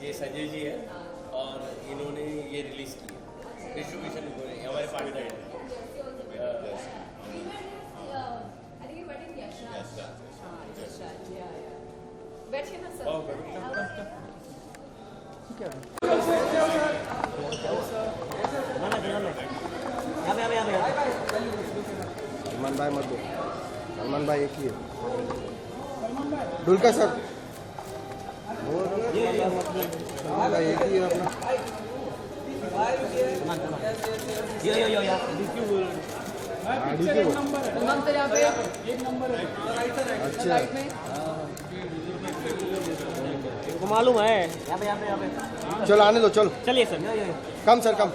ये संजय जी है और इन्होंने ये रिलीज की है, डिस्ट्रीब्यूशन हमारे पार्टनर है। सलमान भाई मत दो, सलमान भाई एक ही है। दुलकर सर सलमान भाई एक ही है अपना। अच्छा को मालूम है। यहाँ पे चलो आने दो, चलो चलिए सर। कम सर कम,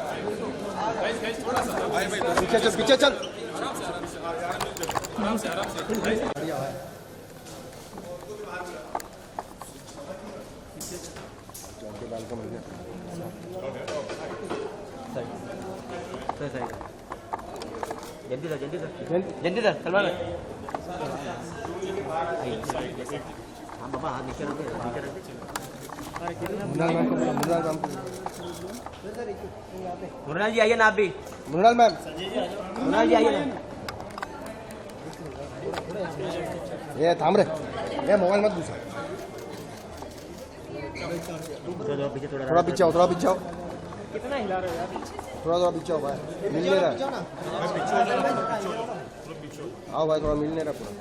पीछे चल पीछे चल। जल्दी सर सलमान हाँ बाबा हाथ नीचे रखते मुरनाल जी आइए ना आप भी। मृणाल मैम, मुरनाल जी आइए ना। ये थाम रे, ये मोबाइल मत घुसा। थोड़ा पीछे आओ, थोड़ा पीछे आओ। कितना हिला रहे हो यार? थोड़ा पीछे आओ भाई, मिल नहीं रहा। आओ भाई, थोड़ा मिल नहीं रहा पूरा।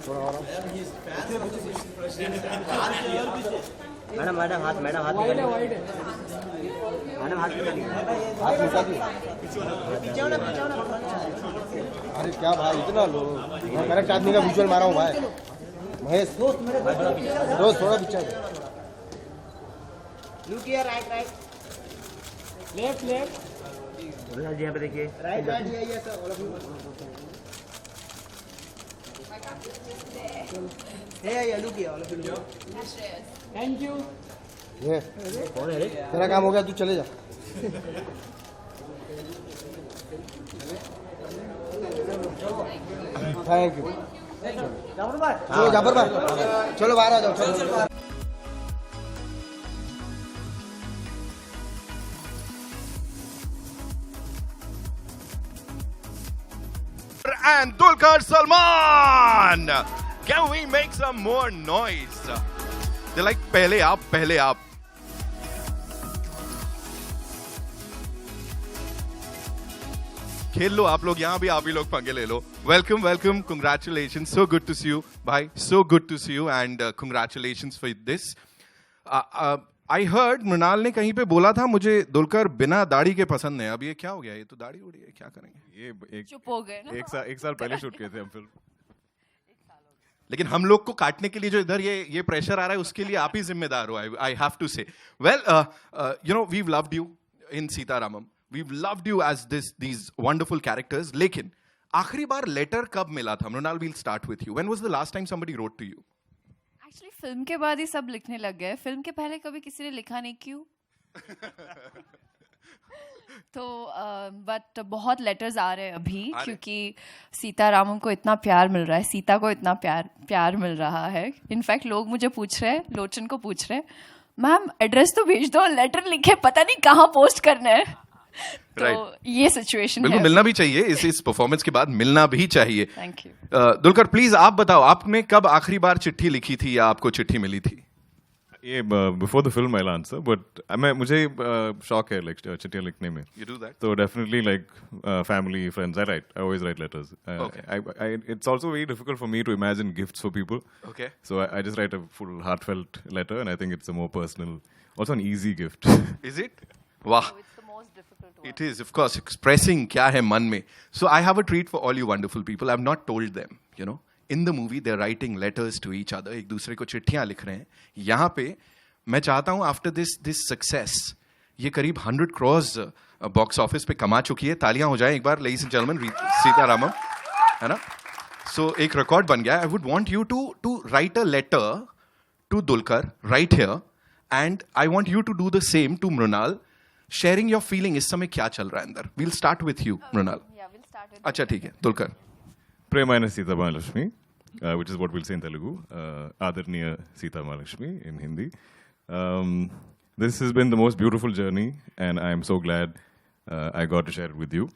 थोड़ा और मैडम मैडम हाथ मैडम हाथ निकाल दिए। अरे क्या भाई इतना लो, मैं करेक्ट आदमी का विजुअल मारा हूँ भाई। महेश दोस्त थोड़ा पीछे। Look here, right right left left. Mrunal ji यहाँ पे देखिए, राइट राइट ये sir all of you. Hey, look here, all of you. Thank you. ये तेरा काम हो गया, तू चले जा। Thank you. चलो जाफर भाई, चलो बाहर आ जाओ, चलो। And Dulquer Salman, can we make some more noise? They're like पहले आप, पहले आप। खेल लो आप लोग, यहाँ भी आप ही लोग पंगे ले लो। Welcome, welcome, congratulations, so good to see you, bhai, so good to see you, and congratulations for this. I heard Mrinal ने कहीं पे बोला था मुझे दुलकर बिना दाढ़ी के पसंद है। अब ये क्या हो गया? ये तो दाढ़ी उड़ी है, क्या करेंगे? ये चुप हो गए ना। एक साल पहले शूट किए थे हम फिल्म। लेकिन हम लोग को काटने के लिए जो इधर ये प्रेशर आ रहा है, उसके लिए आप ही जिम्मेदार हो। I have to say, well you know, we've loved you in Sita Ramam, we've loved you as these wonderful characters. लेकिन आखिरी बार लेटर कब मिला था? Mrunal, we'll start with you. When was the last time somebody wrote to you? Actually film के बाद ही सब लिखने लग गए, फिल्म के पहले कभी किसी ने लिखा नहीं। क्यों? तो बट बहुत लेटर्स आ रहे हैं अभी, क्योंकि सीता रामम को इतना प्यार मिल रहा है, सीता को इतना प्यार मिल रहा है। इनफैक्ट लोग मुझे पूछ रहे हैं, लोचन को पूछ रहे हैं, मैम एड्रेस तो भेज दो, लेटर लिखे पता नहीं कहाँ पोस्ट करना है। तो ये सिचुएशन है। बिल्कुल मिलना भी चाहिए, इस परफॉर्मेंस के बाद मिलना भी चाहिए। Thank you. दुलकर प्लीज आप बताओ, आपने कब आखिरी बार चिट्ठी लिखी थी या आपको चिट्ठी मिली थी? ये before the film I answer, but मुझे शौक है लाइक चिट्ठियां लिखने में। You do that? So definitely like family, friends, I always write letters. It's also very difficult for me to imagine gifts for people. Okay. So I just write a full heartfelt letter, and I think it's a more personal, also an easy gift. Is it? Wow. It is, of course, expressing क्या है मन में. So I have a treat for all you wonderful people. I've not told them, you know. In the movie, they're writing letters to each other. एक दूसरे को चिट्ठियां लिख रहे हैं. यहाँ पे मैं चाहता हूँ after this success, ये करीब 100 crores बॉक्स ऑफिस पे कमा चुकी है. तालियां हो जाए एक बार, ladies and gentlemen, Sita Ramam, है ना? So एक record बन गया. I would want you to write a letter to Dulquer right here, and I want you to do the same to Mrunal, sharing your feeling. इस समय क्या चल रहा है अंदर? We'll start with you, Mrunal. Yeah, we'll start with अच्छा ठीक है, Dulquer. Prema Sita Mahalakshmi, which is what we'll say in Telugu. Adarniya Sita Mahalakshmi in Hindi. This has been the most beautiful journey, and I am so glad I got to share it with you.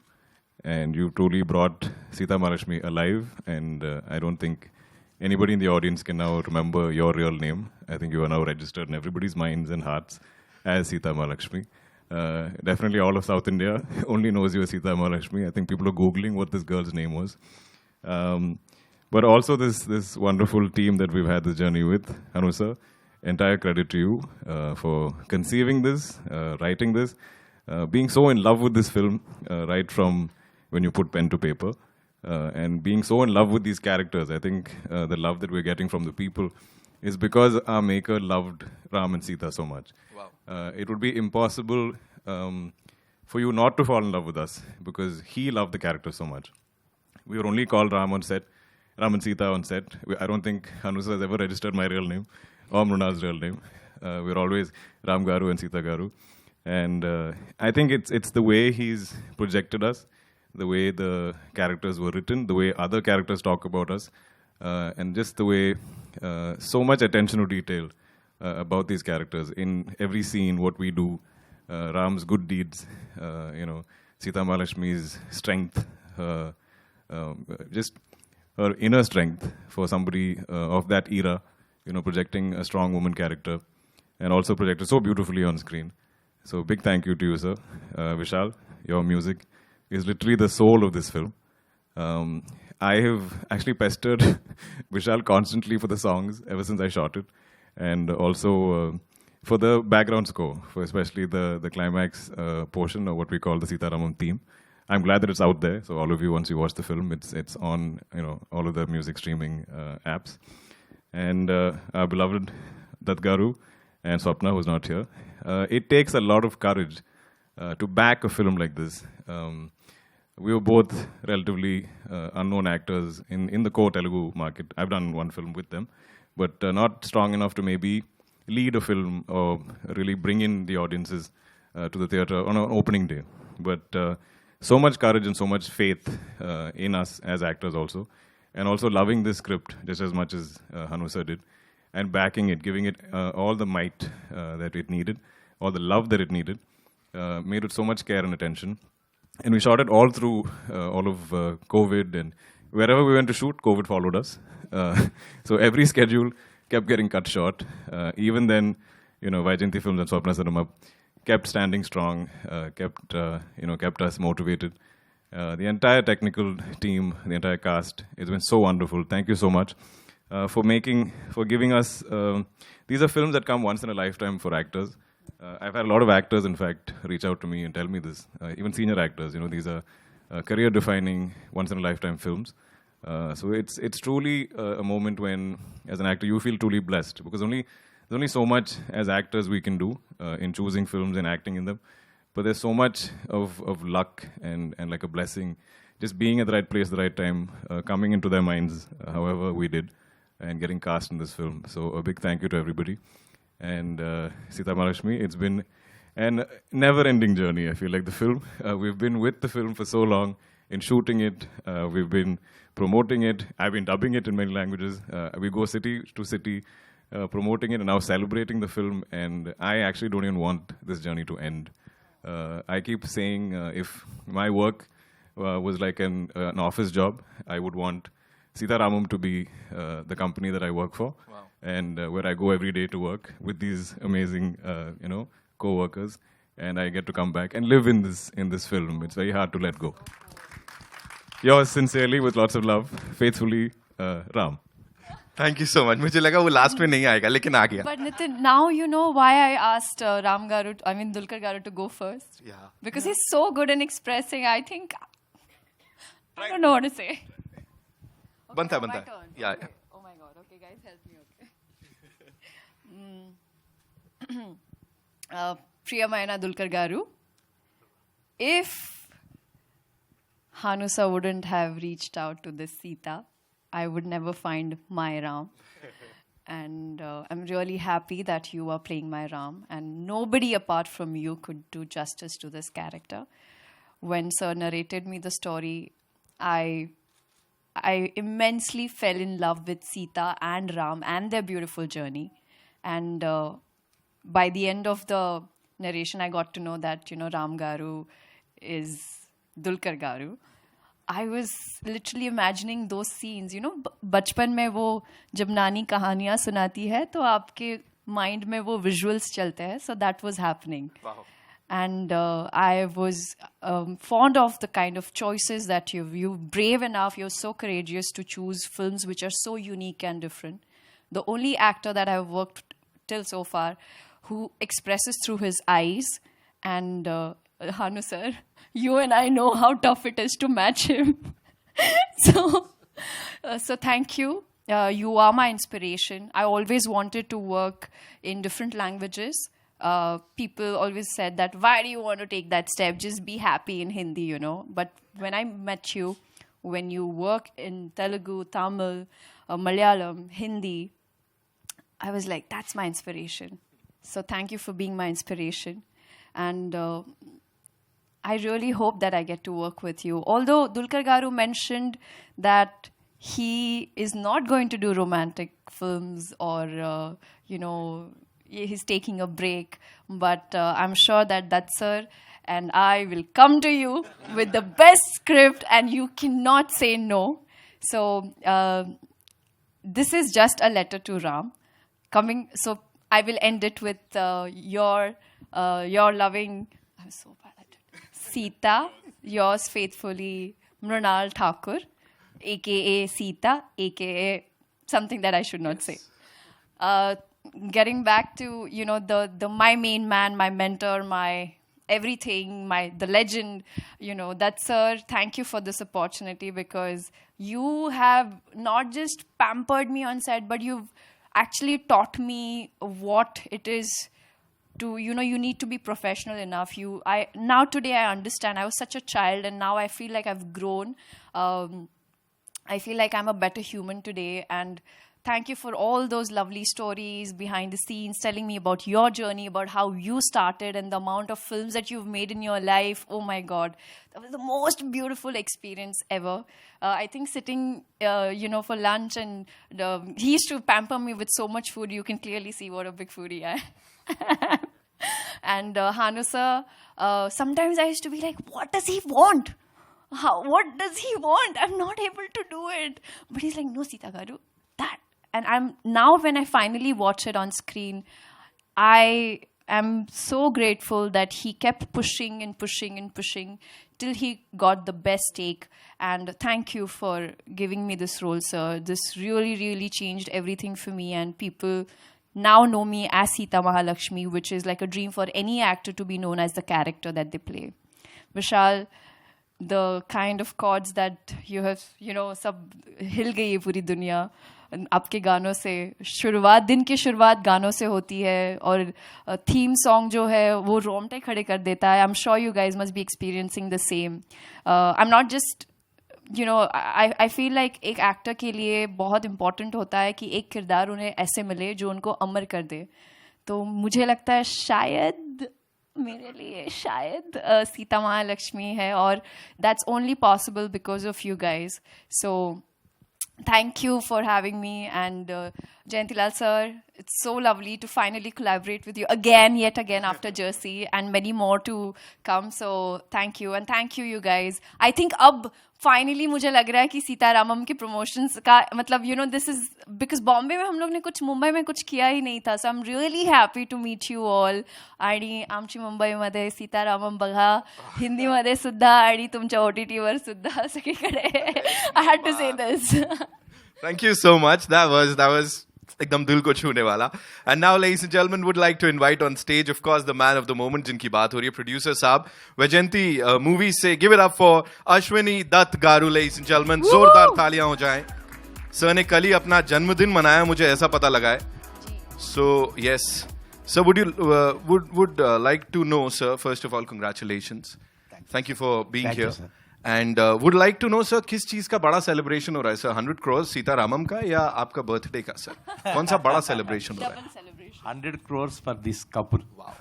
And you truly brought Sita Mahalakshmi alive, and I don't think anybody in the audience can now remember your real name. I think you are now registered in everybody's minds and hearts as Sita Mahalakshmi. Definitely all of South India only knows you as Sita Mahalakshmi. I think people are Googling what this girl's name was. But also this wonderful team that we've had this journey with, Hanusa, entire credit to you for conceiving this, writing this, being so in love with this film, right from when you put pen to paper, and being so in love with these characters. I think the love that we're getting from the people is because our maker loved Ram and Sita so much. Wow. It would be impossible for you not to fall in love with us because he loved the characters so much. We were only called Ram on set, Ram and Sita on set. I don't think Hanusa has ever registered my real name or Mrunal's real name. We're always Ram Garu and Sita Garu. And I think it's the way he's projected us, the way the characters were written, the way other characters talk about us, and just the way so much attention to detail about these characters in every scene, what we do, Ram's good deeds, Sita Mahalakshmi's strength, just her inner strength for somebody of that era, projecting a strong woman character and also projected so beautifully on screen. So big thank you to you, sir. Vishal, your music is literally the soul of this film. I have actually pestered Vishal constantly for the songs ever since I shot it, and also for the background score, for especially the climax portion of what we call the Sita Ramam theme. I'm glad that it's out there. So all of you, once you watch the film, it's on all of the music streaming apps. And our beloved Garu and Swapna, who's not here. It takes a lot of courage to back a film like this. We were both relatively unknown actors in the core Telugu market. I've done one film with them, but not strong enough to maybe lead a film or really bring in the audiences to the theatre on an opening day. But so much courage and so much faith in us as actors also, and also loving this script just as much as Hanusa did, and backing it, giving it all the might that it needed, all the love that it needed, made it so much care and attention. And we shot it all through all of COVID, and wherever we went to shoot, COVID followed us. So every schedule kept getting cut short. Even then, Vaijayanti Films and Swapna Cinema kept standing strong, kept us motivated. The entire technical team, the entire cast, it's been so wonderful. Thank you so much for giving us. These are films that come once in a lifetime for actors. I've had a lot of actors, in fact, reach out to me and tell me this. Even senior actors, these are career-defining, once-in-a-lifetime films. So it's truly a moment when, as an actor, you feel truly blessed, because there's only so much as actors we can do in choosing films and acting in them. But there's so much of luck and like a blessing, just being at the right place at the right time, coming into their minds, however we did, and getting cast in this film. So a big thank you to everybody. And Sita Mahalakshmi, it's been a never-ending journey, I feel like, the film. We've been with the film for so long, in shooting it, we've been promoting it, I've been dubbing it in many languages. We go city to city, promoting it and now celebrating the film, and I actually don't even want this journey to end. I keep saying if my work was like an office job, I would want Sita Ramam to be the company that I work for. Wow. And where I go every day to work with these amazing, co-workers, and I get to come back and live in this film. It's very hard to let go. Yours sincerely, with lots of love, faithfully, Ram. Thank you so much. मुझे लगा वो last में नहीं आएगा, लेकिन आ गया. But Nitin, now you know why I asked Dulquer Garu to go first. Yeah. Because he's so good in expressing. I think I don't know what to say. बनता. Yeah. Okay. Oh my God. Okay, guys, help me. Okay. Priyamaina Dulquer Garu, if Hanusa wouldn't have reached out to this Sita, I would never find my Ram. And I'm really happy that you are playing my Ram. And nobody apart from you could do justice to this character. When Sir narrated me the story, I immensely fell in love with Sita and Ram and their beautiful journey. And by the end of the narration, I got to know that, Ram Garu is Dulquer Garu. I was literally imagining those scenes, बचपन में वो जब नानी कहानियाँ सुनाती है तो आपके mind में वो visuals चलते हैं. So that was happening. Wow. And I was fond of the kind of choices that you're brave enough, you're so courageous to choose films which are so unique and different. The only actor that I've worked till so far who expresses through his eyes, and Hanu sir, you and I know how tough it is to match him. So thank you. You are my inspiration. I always wanted to work in different languages. People always said that, why do you want to take that step? Just be happy in Hindi, But when I met you, when you work in Telugu, Tamil, Malayalam, Hindi, I was like, that's my inspiration. So thank you for being my inspiration. And I really hope that I get to work with you. Although Dulquer Garu mentioned that he is not going to do romantic films or, he's taking a break. But I'm sure that sir and I will come to you with the best script and you cannot say no. So this is just a letter to Ram. So I will end it with your loving, I'm so bad at it, Sita, yours faithfully, Mrunal Thakur, a.k.a. Sita, a.k.a. something that I should not say. Getting back to, my main man, my mentor, my everything, the legend, that sir, thank you for this opportunity because you have not just pampered me on set, but you've actually taught me what it is to, you need to be professional enough. Now today I understand. I was such a child and now I feel like I've grown. I feel like I'm a better human today, and thank you for all those lovely stories behind the scenes, telling me about your journey, about how you started and the amount of films that you've made in your life. Oh my God, that was the most beautiful experience ever. I think sitting, for lunch, and he used to pamper me with so much food. You can clearly see what a big foodie I am. And Hanu sir, sometimes I used to be like, what does he want? What does he want? I'm not able to do it. But he's like, no, Sita Garu, that. And now when I finally watch it on screen, I am so grateful that he kept pushing and pushing and pushing till he got the best take. And thank you for giving me this role, sir. This really, really changed everything for me. And people now know me as Sita Mahalakshmi, which is like a dream for any actor to be known as the character that they play. Vishal, the kind of chords that you have, sab hil gayi hai puri duniya. आपके गानों से दिन की शुरुआत गानों से होती है और थीम सॉन्ग जो है वो रोंगटे खड़े कर देता है. I'm sure you guys must be experiencing the same. I'm not just, I feel like एक एक्टर के लिए बहुत इम्पोर्टेंट होता है कि एक किरदार उन्हें ऐसे मिले जो उनको अमर कर दे. तो मुझे लगता है शायद मेरे लिए सीता महालक्ष्मी है, और that's only possible because of you guys. So thank you for having me, and Jayantilal sir, it's so lovely to finally collaborate with you yet again after Jersey, and many more to come. So thank you, and thank you guys. I think अब finally मुझे लग रहा है कि सीता रामम के promotions का मतलब this is because Bombay में हम लोग ने कुछ मुंबई में कुछ किया ही नहीं था. So I'm really happy to meet you all. आणि आमची मुंबईमध्ये सीता रामम बघा, हिंदीमध्ये सुद्धा आणि तुमच्या OTT वर सुद्धा सगळीकडे. I had to say this. Thank you so much. That was एकदम दिल को छूने वाला. And now, ladies and gentlemen, would like to invite on stage, of course, the man of the moment, जिनकी बात हो रही है, producer साहब, वैजयंती मूवी से. Give it up for Ashwini Dutt Garu, ladies and gentlemen. जोरदार तालियां हो जाएं. सर ने कल ही अपना जन्मदिन मनाया, मुझे ऐसा पता लगा है. So yes, sir, would you like to know, sir, first of all, congratulations. Thank you for being here. And would like to know sir किस चीज का बड़ा सेलिब्रेशन हो रहा है सर 100 crores सीता रामम का या आपका बर्थडे का सर कौन सा बड़ा सेलिब्रेशन हो रहा है double celebration 100 crores for this couple. Wow.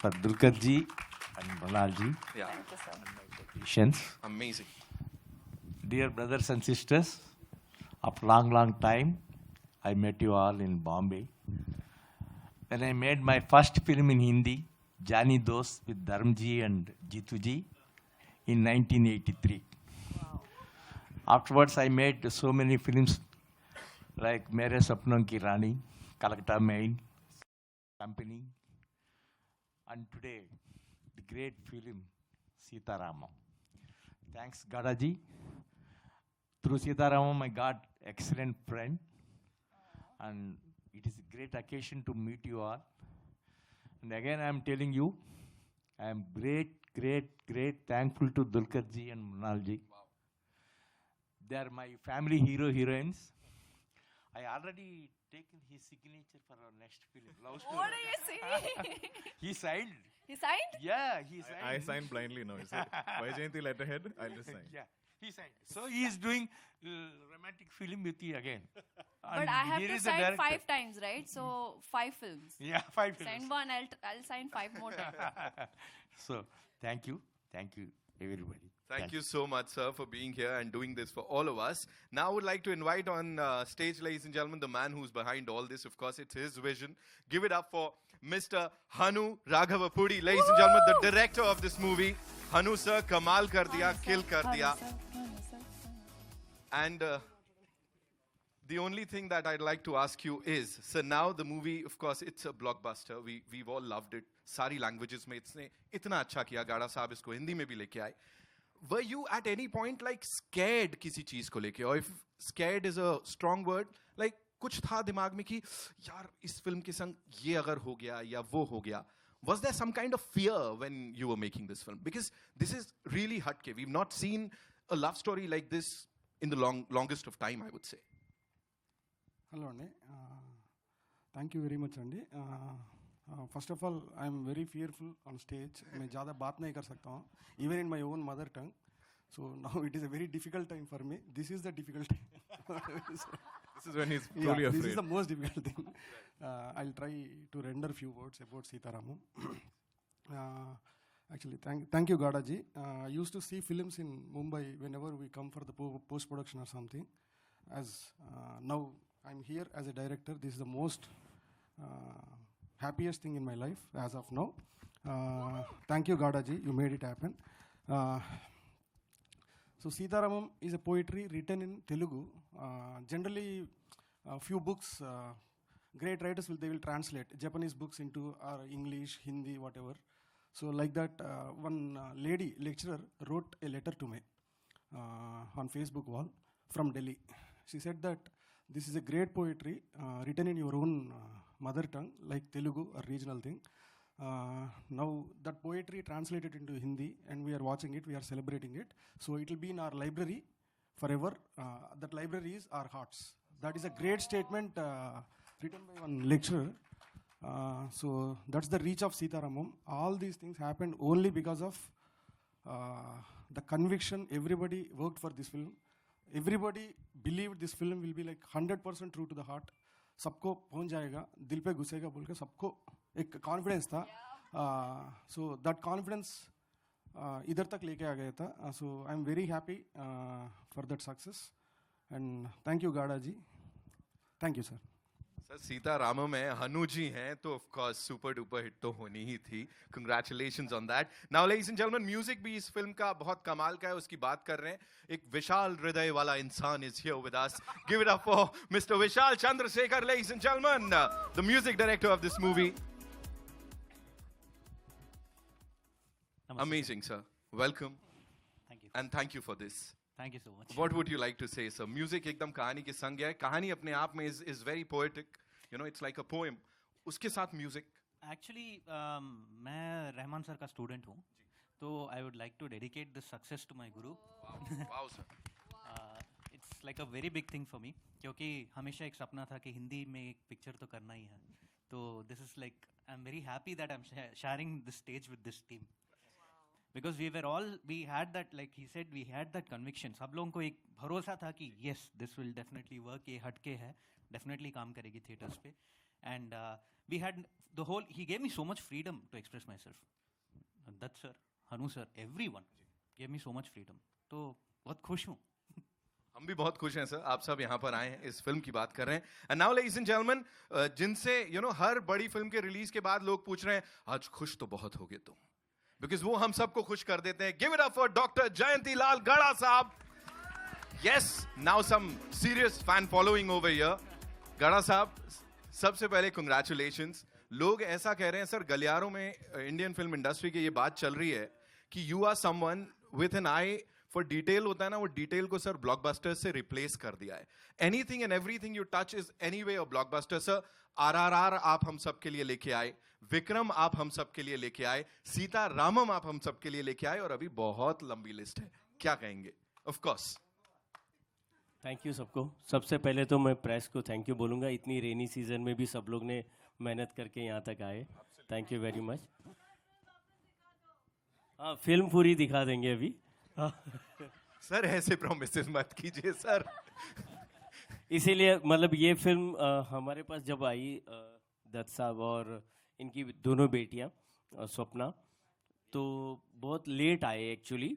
For Dulquer ji and Mrunal ji. Yeah. Patience. Amazing. Dear brothers and sisters, after long time, I met you all in Bombay. When I made my first film in Hindi, Jani Dost with Dharmji and Jitu ji in 1983. Wow. Afterwards, I made so many films like Mere Sapnon Ki Rani, Calcutta Main, Company, and today, the great film, Sita Ramam. Thanks, Gadaji. Through Sita Ramam, I got excellent friend, and it is a great occasion to meet you all. And again, I am telling you, I am great thankful to Dulquer ji and Mrunal ji. Wow. They are my family heroines. I already taken his signature for our next film. Love story. What are you saying? He signed. He signed? Yeah, he signed. I signed blindly now. Is it? Vaijayanti letterhead, I'll just sign. Yeah, he signed. So he is doing romantic film with you again. But I have to sign 5 times, right? So 5 films. Yeah, 5 films. Sign 1, I'll sign 5 more times. So thank you, everybody. Thank you so much, sir, for being here and doing this for all of us. Now, I would like to invite on stage, ladies and gentlemen, the man who's behind all this. Of course, it's his vision. Give it up for Mr. Hanu Raghava Puri, ladies and gentlemen, the director of this movie. Hanu sir, kamal kar diya, kill kar diya. And the only thing that I'd like to ask you is, so now the movie, of course, it's a blockbuster. We've all loved it. Sari languages mein itne itna acha kiya. Gada sahab isko Hindi mein bhi leke aaye. Were you at any point like scared किसी चीज को लेके, or if scared is a strong word, like कुछ था दिमाग में कि यार इस फिल्म के संग ये अगर हो गया या वो हो गया? Was there some kind of fear when you were making this film? Because this is really hatke. We've not seen a love story like this in the longest of time, I would say. Hello, Andy. Thank you very much, Andy. First of all, I am very fearful on stage. मैं ज़्यादा बात नहीं कर सकता हूँ, even in my own mother tongue. So now it is a very difficult time for me. This is the difficult time. This is when he's truly afraid. This is the most difficult thing. I'll try to render few words about Sita Ramam. Actually, thank you, Gadaji. I used to see films in Mumbai whenever we come for the post-production or something. As now I'm here as a director. This is the most happiest thing in my life as of now. Thank you, Gadaji. You made it happen. So Sita Ramam is a poetry written in Telugu. Generally, few books, great writers they will translate Japanese books into English, Hindi, whatever. So like that, one lady lecturer wrote a letter to me on Facebook wall from Delhi. She said that this is a great poetry written in your own mother tongue, like Telugu or regional thing. Now that poetry translated into Hindi and we are watching it, we are celebrating it. So it will be in our library forever. That library is our hearts. That is a great statement written by one lecturer. So that's the reach of Sita Ramam. All these things happened only because of the conviction. Everybody worked for this film. Everybody believed this film will be like 100% true to the heart. सबको पहुंच जाएगा, दिल पे घुसेगा बोल के सबको एक confidence था. So that confidence इधर तक लेके आ गया था. So I'm very happy for that success and thank you Gada ji. Thank you sir. Sir Sita Ramam है, हनु जी हैं, तो of course super duper hit तो होनी ही थी. Congratulations on that. Now ladies and gentleman, music भी इस फिल्म का बहुत कमाल का है, उसकी बात कर रहे हैं. एक विशाल हृदय वाला इंसान is here with us. Give it up for mister Vishal Chandrashekhar, ladies and gentleman, the music director of this movie. Amazing, sir. Welcome. Thank you. And thank you for this. Thank you so much. What would you like to say, sir? Music एकदम कहानी के संग है. कहानी अपने आप में is very poetic. You know, it's like a poem. उसके साथ music. Actually, मैं रहमान सर का स्टूडेंट हूँ, तो I would like to dedicate this success to my guru. Wow, sir. It's like a very big thing for me, क्योंकि हमेशा एक सपना था कि हिंदी में एक पिक्चर तो करना ही है. तो this is like, I'm very happy that I'm sharing this stage with this team. because we had that, like he said, we had that conviction. सब लोगों को एक भरोसा था कि yes, this will definitely work. ये हटके है, definitely काम करेगी theaters पे. And we had the whole. He gave me so much freedom to express myself. That sir, Hanu sir, everyone gave me so much freedom. तो बहुत खुश हूँ. हम भी बहुत खुश हैं सर, आप सब यहाँ पर आए हैं, इस फिल्म की बात कर रहे हैं. And now ladies and gentleman, जिनसे हर बड़ी फिल्म के रिलीज के बाद लोग पूछ रहे हैं आज खुश तो बहुत होगे तुम, बिकॉज वो हम सबको खुश कर देते हैं. Give it up for doctor Jayanti Lal Gada sahab. Yes, now some serious fan following over here. Gada sahab, सबसे पहले कंग्रेचुलेशंस. लोग ऐसा कह रहे हैं सर, गलियारों में इंडियन फिल्म इंडस्ट्री की ये बात चल रही है कि you are someone with an eye for detail. होता है ना, वो डिटेल को सर ब्लॉकबस्टर से रिप्लेस कर दिया है. Anything and everything you touch is anyway a blockbuster. Sir, RRR आप हम सब के लिए लेके आए, विक्रम आप हम सब के लिए लेके आए, सीता रामम आप हम सब के लिए लेके आए, और अभी बहुत लंबी लिस्ट है. क्या कहेंगे? Of course. थैंक यू सबको. सबसे पहले तो मैं प्रेस को थैंक यू बोलूँगा. इतनी रेनी सीजन में भी सब लोग ने मेहनत करके यहाँ तक आए. Thank you very much. हाँ, फिल्म पूरी दिखा देंगे अभी. सर ऐसे प्रोमिसेस मत कीजिए सर. इसीलिए मतलब ये फिल्म हमारे पास जब आई, दत्त साहब और इनकी दोनों बेटियाँ स्वप्ना, तो बहुत लेट आए एक्चुअली.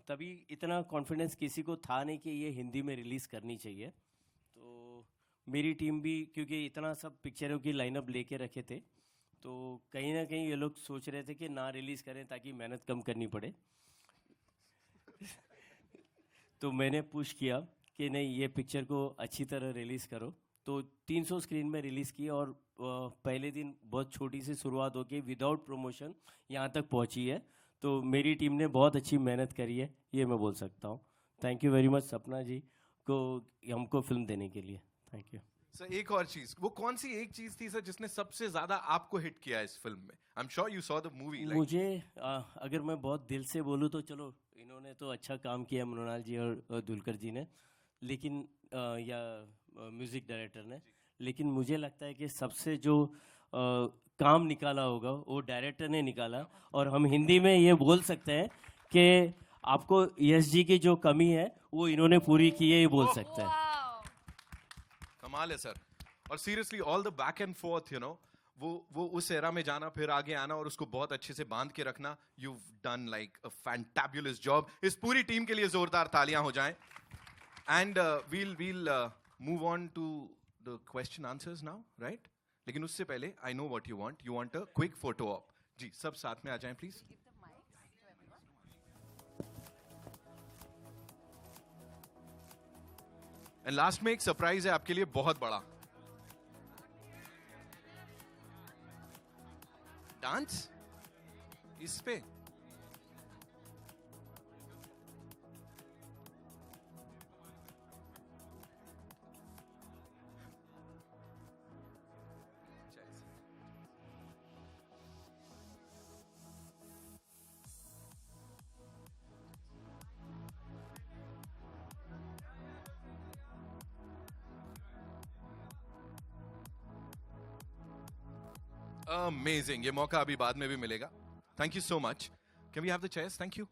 तभी इतना कॉन्फिडेंस किसी को था नहीं कि ये हिंदी में रिलीज़ करनी चाहिए. तो मेरी टीम भी, क्योंकि इतना सब पिक्चरों की लाइनअप लेके रखे थे, तो कहीं ना कहीं ये लोग सोच रहे थे कि ना रिलीज़ करें ताकि मेहनत कम करनी पड़े. तो मैंने पुश किया कि नहीं, ये पिक्चर को अच्छी तरह रिलीज़ करो. तो 300 स्क्रीन में रिलीज़ की, और पहले दिन बहुत छोटी सी शुरुआत होके विदाउट प्रमोशन यहाँ तक पहुँची है. तो मेरी टीम ने बहुत अच्छी मेहनत करी है, ये मैं बोल सकता हूँ. थैंक यू वेरी मच सपना जी को हमको फिल्म देने के लिए. Thank you sir. एक और चीज, वो कौन सी एक चीज थी सर जिसने सबसे ज्यादा आपको हिट किया इस फिल्म में? I am sure you saw the movie. मुझे अगर मैं बहुत दिल से बोलूँ तो चलो, इन्होंने तो अच्छा काम किया मृणाल जी और दुलकर जी ने, लेकिन या म्यूजिक डायरेक्टर ने, लेकिन मुझे लगता है कि सबसे जो काम निकाला होगा वो डायरेक्टर ने निकाला. और हम हिंदी में ये बोल सकते हैं कि आपको यश जी की जो कमी है वो इन्होंने पूरी की है, ये बोल सकते हैं. कमाल है सर. और seriously all the back and fourth, वो उस एरा में जाना, फिर आगे आना और उसको बहुत अच्छे से बांध के रखना. You done like a fantabulous job. इस पूरी टीम के लिए जोरदार तालियां हो जाएं. And we'll move on to the question answers now, right? लेकिन उससे पहले I know what you want a quick photo op. जी, सब साथ में आ जाएं प्लीज. एंड लास्ट में एक सरप्राइज है आपके लिए, बहुत बड़ा. डांस इस पे. अमेजिंग. ये मौका अभी बाद में भी मिलेगा. Thank you so much. Can we have the chairs? Thank you.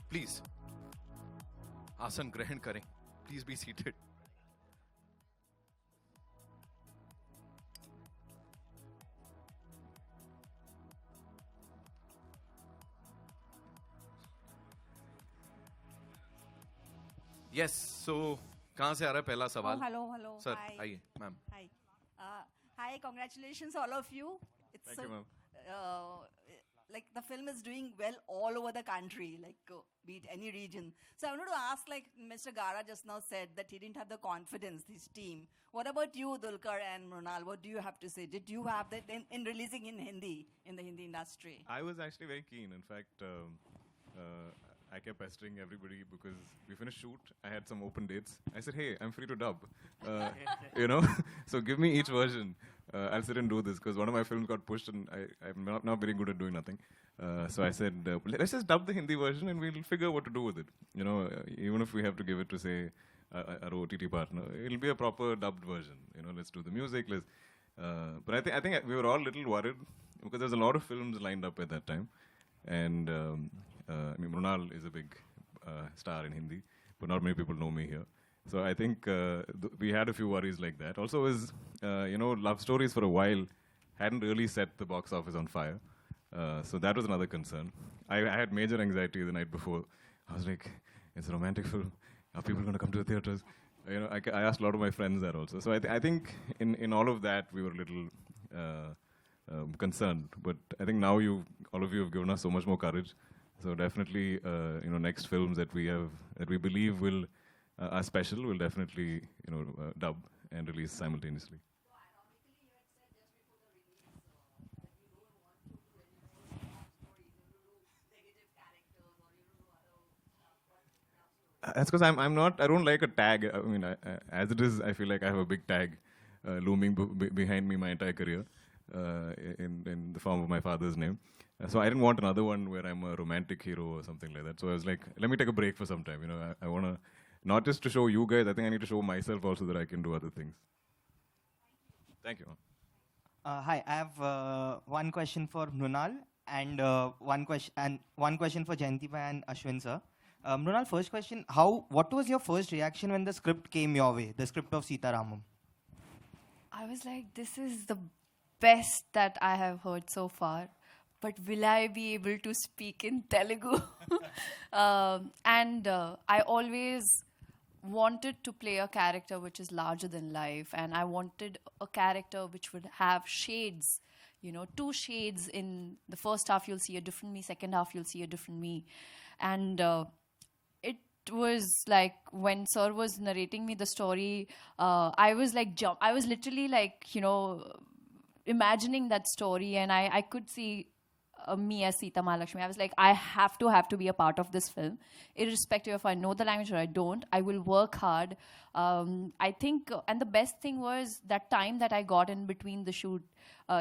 Please आसन ग्रहण करें. Please be seated. Yes, so कहां से आ रहा है पहला सवाल? हेलो सर आइए ma'am. Hi, congratulations all of you. It's Thank you, ma'am. Like the film is doing well all over the country, like be it any region. So I wanted to ask, like Mr. Gara just now said that he didn't have the confidence, his team. What about you, Dulquer and Mrunal? What do you have to say? Did you have that in releasing in Hindi, in the Hindi industry? I was actually very keen. In fact, I kept pestering everybody because we finished shoot. I had some open dates. I said, hey, I'm free to dub. You know, so give me each version. I'll sit and do this because one of my films got pushed and I'm not very good at doing nothing. So I said, let's just dub the Hindi version and we'll figure what to do with it. You know, even if we have to give it to, say, our OTT partner, it'll be a proper dubbed version. You know, let's do the music. But I think we were all a little worried because there's a lot of films lined up at that time. And I mean, Mrunal is a big star in Hindi, but not many people know me here. So I think we had a few worries like that. Also, you know, Love Stories for a while hadn't really set the box office on fire. So that was another concern. I had major anxiety the night before. I was like, it's a romantic film. Are people going to come to the theaters? You know, I asked a lot of my friends that also. So I think in all of that, we were a little concerned. But I think now all of you have given us so much more courage. So definitely, you know, next films that we believe are special, will definitely, you know, dub and release simultaneously. That's because I don't like a tag. I mean, as it is, I feel like I have a big tag looming behind me my entire career in the form of my father's name. So I didn't want another one where I'm a romantic hero or something like that. So I was like, let me take a break for some time. You know, I want to, not just to show you guys, I think I need to show myself also that I can do other things. Thank you. Hi, I have one question for Mrunal and one question for Jayanti and Ashwin sir. Mrunal, first question, what was your first reaction when the script came your way, the script of Sita Ramam? I was like, this is the best that I have heard so far. But will I be able to speak in Telugu? I always wanted to play a character which is larger than life. And I wanted a character which would have shades, you know, 2 shades. In the first half, you'll see a different me. Second half, you'll see a different me. And it was like when sir was narrating me the story, I was like, I was literally like, you know, imagining that story. And I could see me as Sita Mahalakshmi. I was like, I have to be a part of this film, irrespective if I know the language or I don't. I will work hard. I think, and the best thing was that time that I got in between the shoot,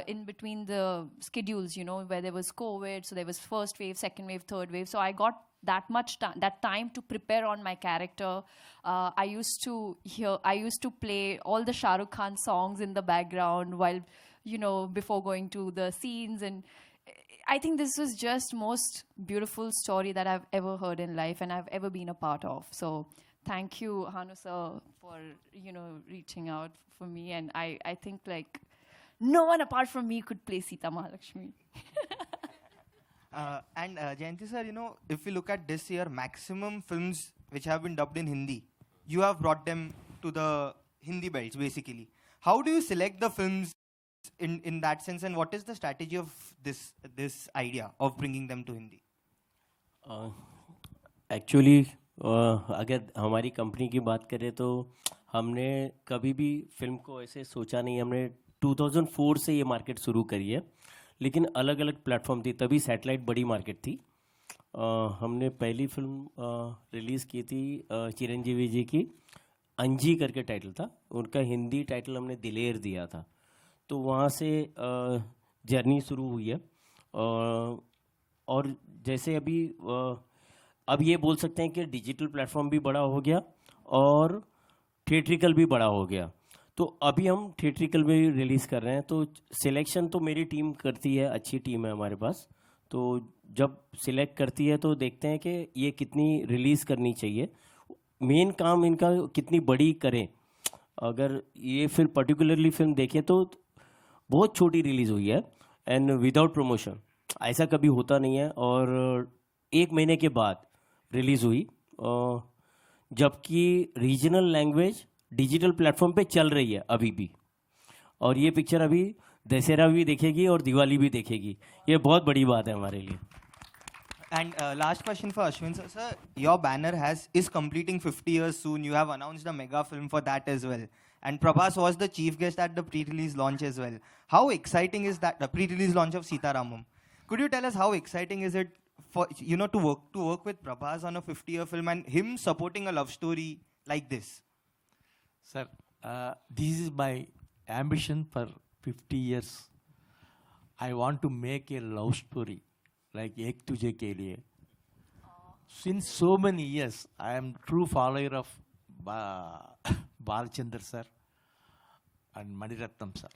in between the schedules, you know, where there was COVID, so there was first wave, second wave, third wave. So I got that much time, that time to prepare on my character. I used to play all the Shah Rukh Khan songs in the background while, you know, before going to the scenes. And I think this was just most beautiful story that I've ever heard in life and I've ever been a part of. So thank you, Hanu sir, for, you know, reaching out for me. And I think like no one apart from me could play Sita Mahalakshmi. And Jayanti sir, you know, if we look at this year, maximum films which have been dubbed in Hindi, you have brought them to the Hindi belts basically. How do you select the films in that sense, and what is the strategy of this idea of bringing them to Hindi? Actually, अगर हमारी company की बात करें तो हमने कभी भी film को ऐसे सोचा नहीं. हमने 2004 से ये मार्केट शुरू करी है, लेकिन अलग अलग प्लेटफॉर्म थी. तभी सैटेलाइट बड़ी मार्केट थी. हमने पहली फिल्म रिलीज़ की थी चिरंजीवी जी की, अंजी करके टाइटल था. उनका हिंदी टाइटल हमने दिलेर दिया था. तो वहाँ से जर्नी शुरू हुई है. और जैसे अभी अब ये बोल सकते हैं कि डिजिटल प्लेटफॉर्म भी बड़ा हो गया और थिएट्रिकल भी बड़ा हो गया. तो अभी हम थिएट्रिकल में रिलीज़ कर रहे हैं. तो सिलेक्शन तो मेरी टीम करती है, अच्छी टीम है हमारे पास. तो जब सिलेक्ट करती है तो देखते हैं कि ये कितनी रिलीज़ करनी चाहिए. मेन काम इनका कितनी बड़ी करें. अगर ये फिल्म पर्टिकुलरली फिल्म देखें तो बहुत छोटी रिलीज़ हुई है एंड विदाउट प्रमोशन. ऐसा कभी होता नहीं है. और 1 महीने के बाद रिलीज़ हुई, जबकि रीजनल लैंग्वेज डिजिटल प्लेटफॉर्म पे चल रही है अभी भी. और ये पिक्चर अभी दशहरा भी देखेगी और दिवाली भी देखेगी. ये बहुत बड़ी बात है हमारे लिए. And last question for Ashwin sir. Sir, your banner is completing 50 years soon. You have announced a mega film for that as well. And Prabhas was the chief guest at the pre-release launch as well. How exciting is that, the pre-release launch of Sita Ramam? Could you tell us how exciting is it for to work with Prabhas on a 50-year film and him supporting a love story like this? Sir, this is my ambition for 50 years. I want to make a love story like Ek Tujhe Ke Liye. Since so many years, I am true follower of Balchandra sir and Maniratnam sir.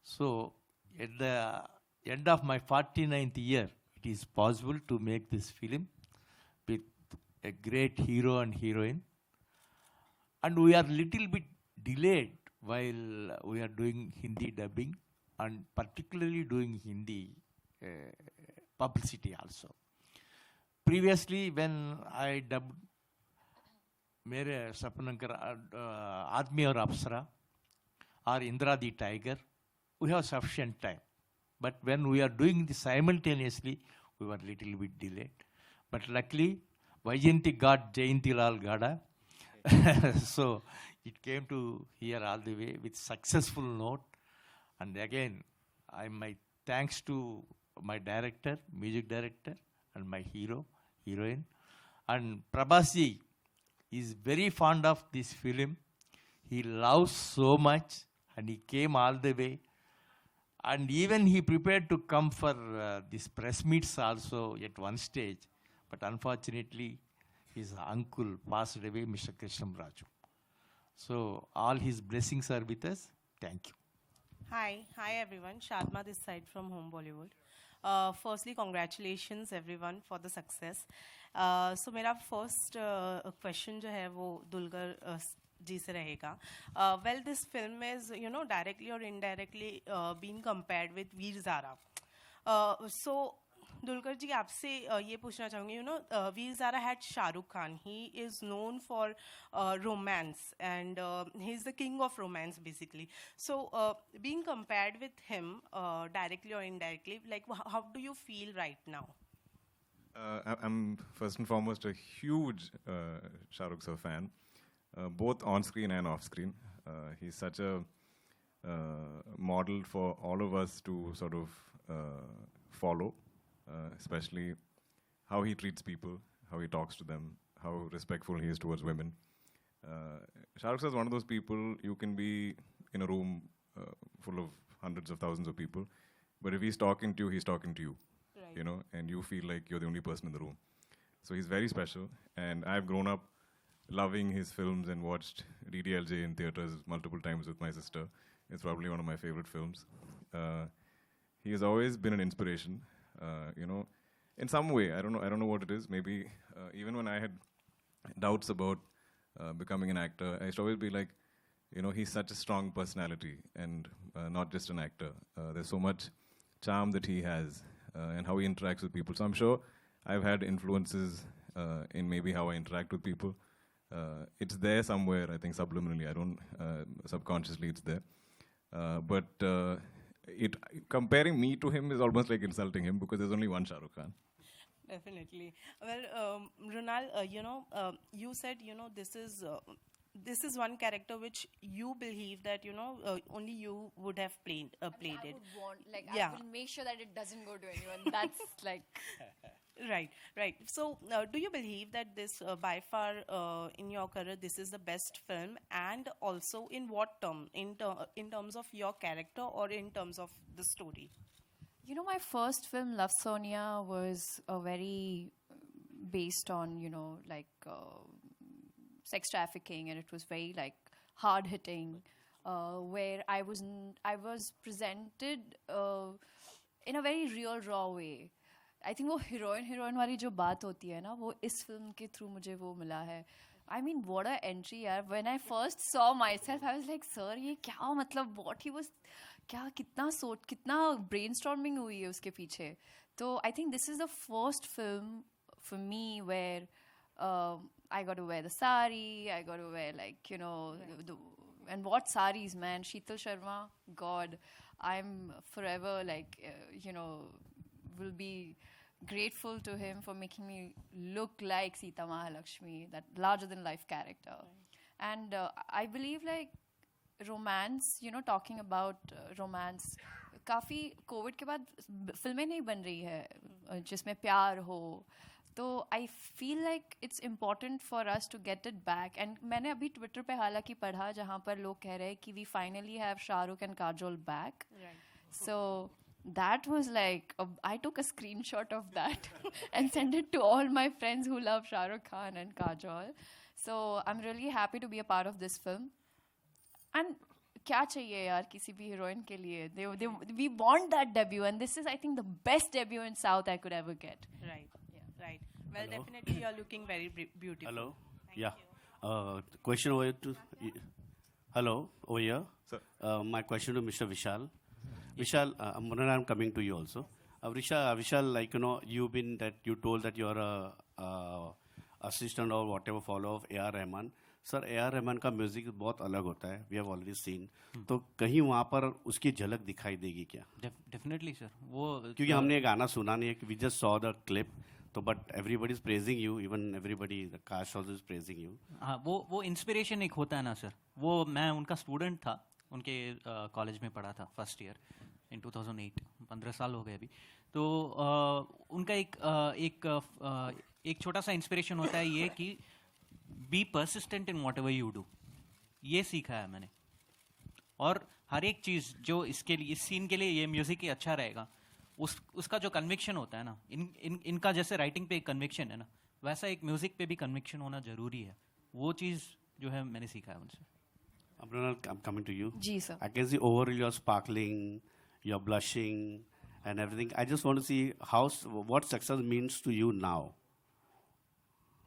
So, at the end of my 49th year, it is possible to make this film with a great hero and heroine. And we are little bit delayed while we are doing Hindi dubbing and particularly doing Hindi publicity also. Previously, when I dubbed Mere Sapnankar Admi or Apsara or Indra the Tiger, we have sufficient time. But when we are doing this simultaneously, we were little bit delayed. But luckily, Vajanti got Jayanti Lal Gada. So it came to here all the way with successful note. And again, my thanks to my director, music director, and my heroine. And Prabhasi is very fond of this film. He loves so much and he came all the way. And even he prepared to come for this press meets also at one stage. But unfortunately, his uncle passed away, Mr. Krishnam Raju. So all his blessings are with us. Thank you. Hi everyone. Shadma this side from Home Bollywood. Firstly, congratulations everyone for the success. So मेरा first question जो है वो दुलकर जी से रहेगा. Well, this film is directly or indirectly being compared with Veer Zara. So Dulquer जी आपसे ये पूछना चाहूँगी Veer Zara had Shah Rukh Khan. He is known for romance and he's the king of romance basically. So being compared with him directly or indirectly, like how do you feel right now? I'm first and foremost a huge Shah Rukh sir fan, both on screen and off screen. He's such a model for all of us to sort of follow. Especially how he treats people, how he talks to them, how respectful he is towards women. Shah Rukh is one of those people, you can be in a room full of hundreds of thousands of people, but if he's talking to you, he's talking to you, right. And you feel like you're the only person in the room. So he's very special, and I've grown up loving his films and watched DDLJ in theaters multiple times with my sister. It's probably one of my favorite films. He has always been an inspiration. In some way, I don't know what it is. Maybe even when I had doubts about becoming an actor, I used to always be like, he's such a strong personality and not just an actor. There's so much charm that he has and how he interacts with people. So I'm sure I've had influences in maybe how I interact with people. It's there somewhere, I think subliminally. I don't, subconsciously it's there. But comparing me to him is almost like insulting him because there's only one Shah Rukh Khan. Definitely. Well, Mrunal, you said, this is one character which you believe that, only you would have played it. I would want, I will make sure that it doesn't go to anyone. That's like... Right. So, do you believe that this, by far, in your career, this is the best film? And also, in what term? In terms of your character or in terms of the story? My first film, Love Sonia, was very based on, sex trafficking, and it was very hard hitting, where I was presented in a very real, raw way. I think वो heroine वाली जो बात होती है ना, वो इस film के through मुझे वो मिला है. I mean, what a entry यार. When I first saw myself, I was like, sir, ये क्या मतलब, what he was, कितना brainstorming हुई है उसके पीछे. So I think this is the first film for me where I got to wear the sari, I got to wear and what saris, man. Sheetal Sharma, God, I'm forever will be grateful to him for making me look like Sita Mahalakshmi, that larger-than-life character. Right. And I believe romance, talking about romance काफ़ी Covid के बाद फिल्में नहीं बन रही है जिसमें प्यार हो, तो I feel like it's important for us to get it back. And मैंने अभी ट्विटर पे हालांकि पढ़ा जहाँ पर लोग कह रहे हैं कि we finally have Shahrukh and Kajol back. So that was like I took a screenshot of that and sent it to all my friends who love Shah Rukh Khan and Kajol. So I'm really happy to be a part of this film. And क्या चाहिए यार किसी भी heroine के लिए? We want that debut, and this is I think the best debut in South I could ever get. Right. Yeah. Right. Well, hello. Definitely you are looking very beautiful. Hello. Thank Yeah. Question over to. Hello, over here. Sir. My question to Mr. Vishal. Vishal, Mrunal, I'm coming to you also. Vishal, like you've been that you told that you're a assistant or whatever follower of A.R. Rahman. Sir A.R. Rahman का music बहुत अलग होता है, we have already seen. तो कहीं वहाँ पर उसकी झलक दिखाई देगी क्या? डेफिनेटली सर, वो क्योंकि हमने ये गाना सुना नहीं है, we just saw the clip, तो but everybody is praising you, even everybody the cast also is praising you. हाँ, वो इंस्पिरेशन एक होता है ना सर. वो मैं उनका स्टूडेंट था, उनके कॉलेज में पढ़ा था फर्स्ट ईयर इन 2008. 15 साल हो गए अभी. तो उनका एक छोटा सा इंस्पिरेशन होता है ये कि be persistent in whatever you do. ये सीखा है मैंने. और हर एक चीज़ जो इसके लिए, इस सीन के लिए ये म्यूजिक ही अच्छा रहेगा, उसका जो कन्विक्शन होता है ना, इनका जैसे राइटिंग पे एक कन्विक्शन है ना, वैसा एक म्यूजिक पे भी कन्विक्शन होना जरूरी है. वो चीज़ जो है मैंने सीखा है उनसे. Mrunal, I'm coming to you. जी sir. I can see overall you're sparkling, you're blushing and everything. I just want to see what success means to you now.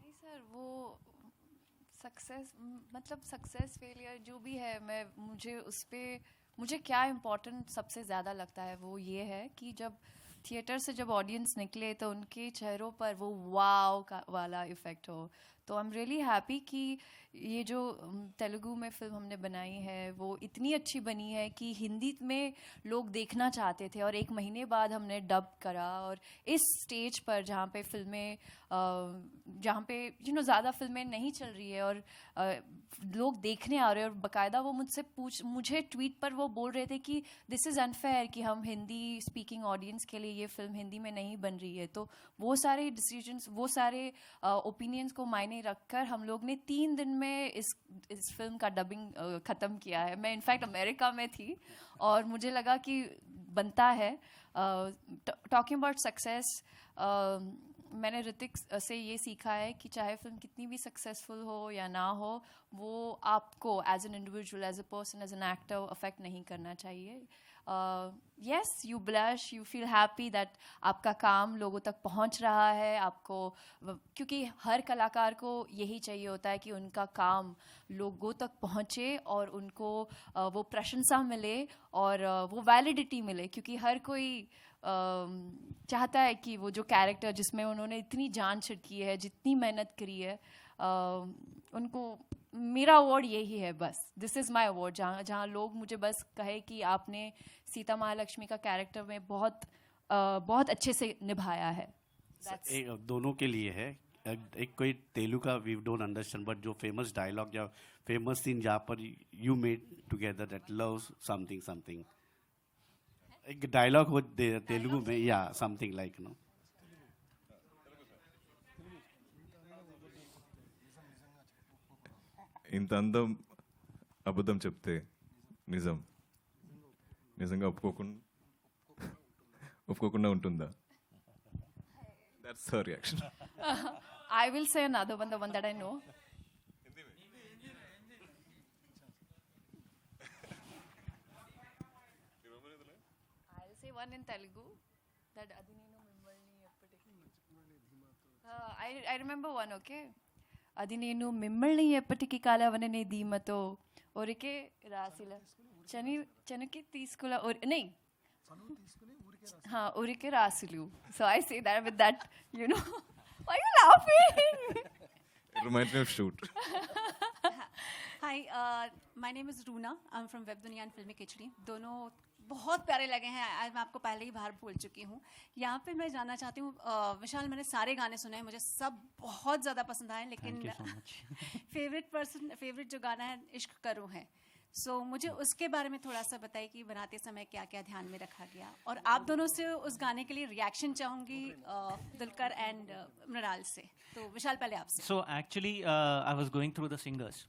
नहीं सर, वो सक्सेस मतलब सक्सेस फेलियर जो भी है, मुझे क्या important सबसे ज़्यादा लगता है वो ये है कि जब थिएटर से जब ऑडियंस निकले तो उनके चेहरों पर वो वाव वाला इफ़ेक्ट हो. तो आई एम रियली हैप्पी कि ये जो तेलुगु में फिल्म हमने बनाई है वो इतनी अच्छी बनी है कि हिंदी में लोग देखना चाहते थे, और 1 महीने बाद हमने डब करा. और इस स्टेज पर जहाँ पे फिल्में जहाँ पे ज़्यादा फिल्में नहीं चल रही है और लोग देखने आ रहे हैं, और बाकायदा वो मुझे ट्वीट पर वो बोल रहे थे कि दिस इज़ अनफेयर कि हम हिंदी स्पीकिंग ऑडियंस के लिए ये फिल्म हिंदी में नहीं बन रही है. तो वो सारे डिसीजंस, वो सारे ओपिनियंस को मायने रखकर हम लोग ने 3 दिन में इस फिल्म का डबिंग ख़त्म किया है. मैं इनफैक्ट अमेरिका में थी और मुझे लगा कि बनता है. टॉकिंग अबाउट सक्सेस, मैंने ऋतिक से ये सीखा है कि चाहे फिल्म कितनी भी सक्सेसफुल हो या ना हो, वो आपको as an individual, as a person, as an actor affect नहीं करना चाहिए. yes, you blush, you feel happy that आपका काम लोगों तक पहुंच रहा है. आपको, क्योंकि हर कलाकार को यही चाहिए होता है कि उनका काम लोगों तक पहुंचे और उनको वो प्रशंसा मिले और वो वैलिडिटी मिले. क्योंकि हर कोई चाहता है कि वो जो कैरेक्टर जिसमें उन्होंने इतनी जान छिड़की है, जितनी मेहनत करी है, उनको मेरा अवार्ड यही है बस. दिस इज़ माई अवार्ड, जहाँ लोग मुझे बस कहे कि आपने सीता महालक्ष्मी का कैरेक्टर में बहुत अच्छे से निभाया है. दोनों के लिए है. एक कोई तेलुगु का वी डोंट अंडरस्टैंड, बट जो फेमस डायलॉग या फेमस सीन जहाँ पर you made together that love something something, एक डायलॉग हो तेलुगु में, या समथिंग लाइक नो. ఇంత అందం అబద్ధం చెప్తే నిజంగా ఒప్పుకోకుండా ఉంటుందా? That's her reaction. I will say another one, the one that I know. I'll say one in Telugu. That adinenu mimmalni eppatiki. I remember one, okay? అది నేను మిమ్మల్ని ఎప్పటికీ కాలవననే ధీమతో ఒరికే రాసిల చనికి తీసుకుల नहीं हाँ उरिके रासिलू. So I say that with that, why are you laughing? It reminds me of Shoot. Hi, my name is Roona. I'm from Web Dunia and Filmic HD. दोनों बहुत प्यारे लगे हैं. आज मैं आपको पहले ही बाहर बोल चुकी हूँ. यहाँ पे मैं जानना चाहती हूँ, विशाल, मैंने सारे गाने सुने हैं, मुझे सब बहुत ज़्यादा पसंद आए, लेकिन फेवरेट जो गाना है इश्क करूँ है. सो मुझे उसके बारे में थोड़ा सा बताइए कि बनाते समय क्या क्या ध्यान में रखा गया, और आप दोनों से उस गाने के लिए रिएक्शन चाहूँगी, दुलकर एंड मृणाल से। तो विशाल पहले आपसे। So actually I was going through the singers,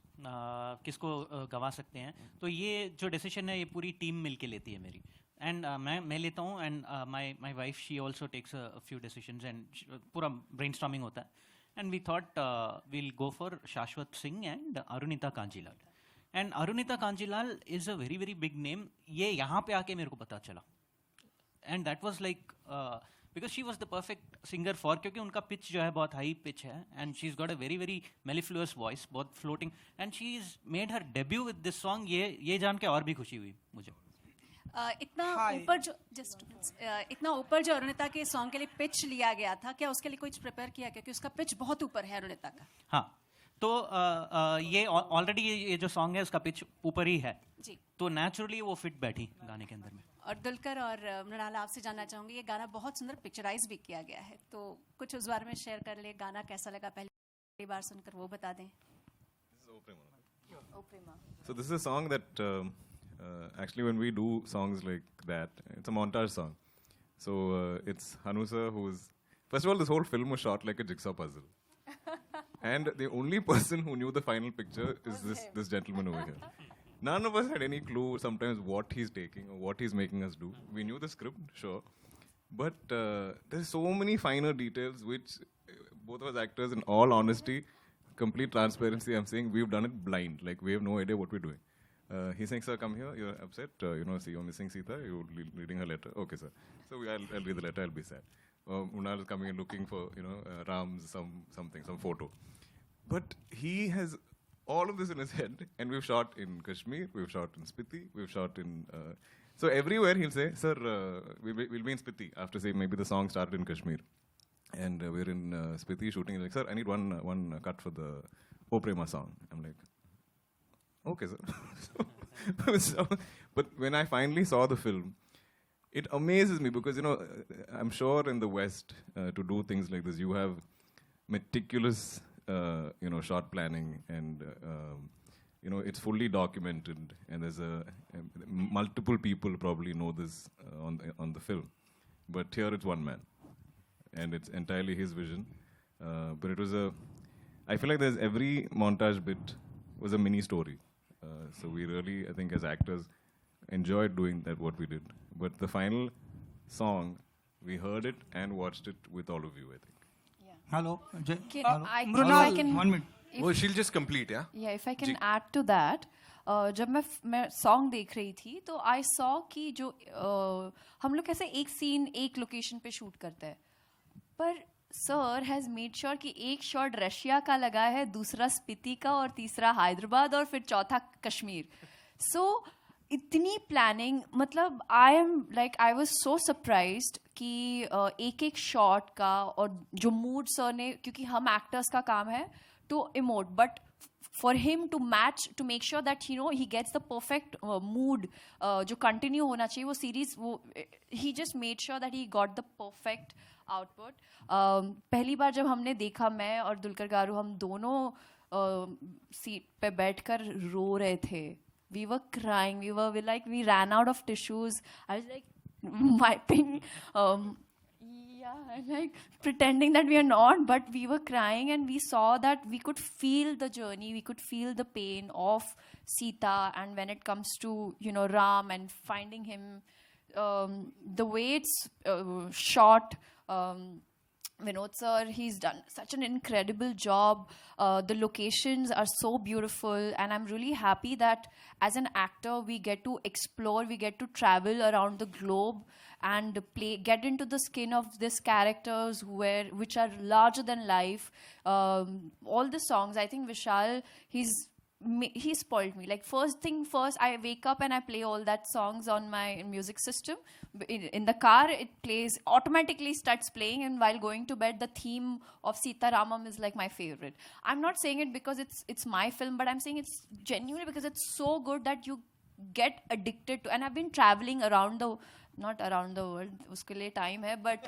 किसको गवा सकते हैं, तो ये जो डिसीजन है ये पूरी टीम मिलके लेती है मेरी, एंड मैं लेता हूँ, and my wife she also takes a few decisions, and पूरा ब्रेनस्टॉर्मिंग होता है, and we thought we'll go for Shashwat Singh and Arunita Kanjilal. And Arunita Kanjilal is a very very big name, ये यहाँ पे आके मेरे को पता चला, and that was like because she was the perfect singer for, क्योंकि उनका पिच जो है बहुत हाई पिच है, and she is got a very very मेलिफ्लुअस voice, बहुत floating, and she is made her debut with this song. ये जान के और भी खुशी हुई मुझे। इतना ऊपर जो अरुणिता के सॉन्ग के लिए पिच लिया गया था, क्या उसके लिए कुछ प्रिपेयर किया, क्योंकि उसका पिच बहुत ऊपर है अरुणिता का? हाँ, तो ये ऑलरेडी ये जो सॉन्ग है उसका पिच ऊपर ही है जी, तो नेचुरली वो फिट बैठी गाने के अंदर में। और दुलकर और मृणाल आपसे जानना चाहूंगी, ये गाना बहुत सुंदर पिक्चराइज भी किया गया है, तो कुछ उस बारे में शेयर कर ले, गाना कैसा लगा पहली बार सुनकर वो बता दें। So this is a song that actually when we do songs like that, it's a montage song. So it's Hanusa who's, first of all, this whole film was shot like a jigsaw puzzle. And the only person who knew the final picture is this gentleman over here. None of us had any clue sometimes what he's taking or what he's making us do. We knew the script, sure. But there's so many finer details which both of us actors, in all honesty, complete transparency, I'm saying we've done it blind. Like we have no idea what we're doing. He's saying, sir, come here, you're upset. See, you're missing Sita, you're reading her letter. Okay, sir. So I'll read the letter, I'll be sad. Mrunal is coming and looking for, Ram's something, some photo. But he has all of this in his head, and we've shot in Kashmir, we've shot in Spiti, we've shot in... so everywhere he'll say, sir, we'll be in Spiti, after say maybe the song started in Kashmir. And we're in Spiti shooting. He's like, sir, I need one cut for the O Prema song. I'm like, okay, sir. But when I finally saw the film, it amazes me because, I'm sure in the West, to do things like this, you have meticulous, shot planning, and, it's fully documented, and there's multiple people probably know this on the film. But here it's one man. And it's entirely his vision. But it was I feel like every montage bit was a mini story. So we really, I think as actors, enjoyed doing what we did. But the final song, we heard it and watched it with all of you, I think. Yeah. Hello. Mrunal, 1 minute. Oh, she'll just complete, yeah? Yeah, if I can add to that. जब मैं song देख रही थी तो I saw कि जो हम लोग कैसे एक सीन एक लोकेशन पे शूट करते हैं, पर सर हैज़ मेड श्योर कि एक शॉट रशिया का लगा है, दूसरा स्पीति का, और तीसरा हैदराबाद, और फिर चौथा कश्मीर. सो इतनी प्लानिंग, मतलब आई वाज सो सरप्राइज्ड कि एक एक शॉट का, और जो मूड सर ने, क्योंकि हम एक्टर्स का काम है to emote, but for him to match, to make sure that he gets the perfect mood जो continue होना चाहिए वो series, वो he just made sure that he got the perfect output. पहली बार जब हमने देखा, मैं और दुलकर गारू हम दोनों सीट पे बैठकर रो रहे थे. We were crying, we ran out of tissues. I was like wiping pretending that we are not, but we were crying, and we saw that we could feel the journey, we could feel the pain of Sita, and when it comes to Ram and finding him, the way it's shot, Vinod sir, he's done such an incredible job. The locations are so beautiful, and I'm really happy that as an actor we get to explore, we get to travel around the globe and get into the skin of these characters which are larger than life. All the songs, I think Vishal, he spoiled me. Like, first thing first, I wake up and I play all that songs on my music system. In the car, it plays, automatically starts playing, and while going to bed, the theme of Sita Ramam is like my favorite. I'm not saying it because it's my film, but I'm saying it's genuinely because it's so good that you get addicted to. And I've been traveling around not around the world, uske liye time hai, but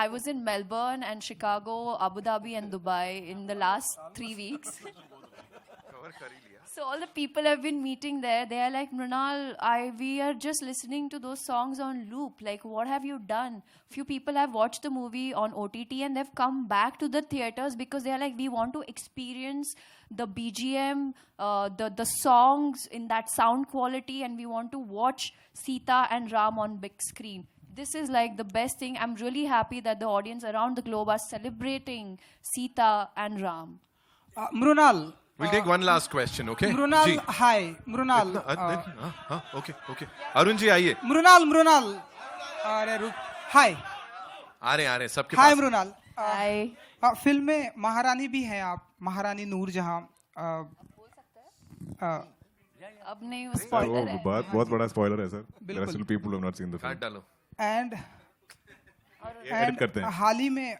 I was in Melbourne and Chicago, Abu Dhabi and Dubai in the last 3 weeks. So all the people I've been meeting there, they are like, Mrunal, we are just listening to those songs on loop. Like, what have you done? Few people have watched the movie on OTT and they've come back to the theaters because they are like, we want to experience the BGM, the songs in that sound quality, and we want to watch Sita and Ram on big screen. This is like the best thing. I'm really happy that the audience around the globe are celebrating Sita and Ram. Mrunal. We'll take one last question, okay? Mrunal, ji. hi. Mrunal. Okay. Arun ji आइए. Mrunal. अरे रुक. Hi. आ रहे हैं सबके Hi पास. Mrunal. Hi. Film में महारानी भी हैं आप, महारानी नूरजहां. अब नहीं सर, स्पॉइलर वो है. बहुत बड़ा स्पॉइलर है सर. There are बिल्कुल. still people who have not seen the film. काट डालो. And edit करते हैं. हाल ही में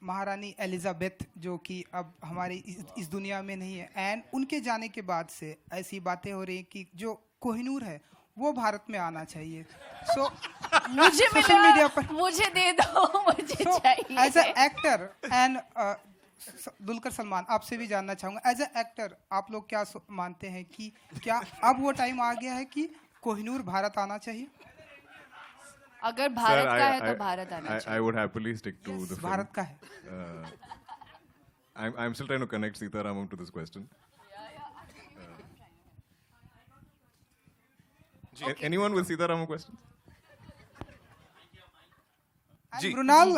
महारानी एलिजाबेथ जो कि अब हमारी इस दुनिया में नहीं है, एंड उनके जाने के बाद से ऐसी बातें हो रही कि जो कोहिनूर है वो भारत में आना चाहिए. सो मुझे सोशल मीडिया पर मुझे दे दो, मुझे चाहिए. As a actor and Dulquer Salmaan, आपसे भी जानना चाहूंगा, एज अ एक्टर आप लोग क्या मानते हैं कि क्या अब वो टाइम आ गया है कि कोहिनूर भारत आना चाहिए? अगर भारत का है तो भारत आना चाहिए. I would happily stick to the film. Bharat का है. I'm still trying to connect Sita Ramam to this question. Anyone with Sita Ramam questions? Mrinal,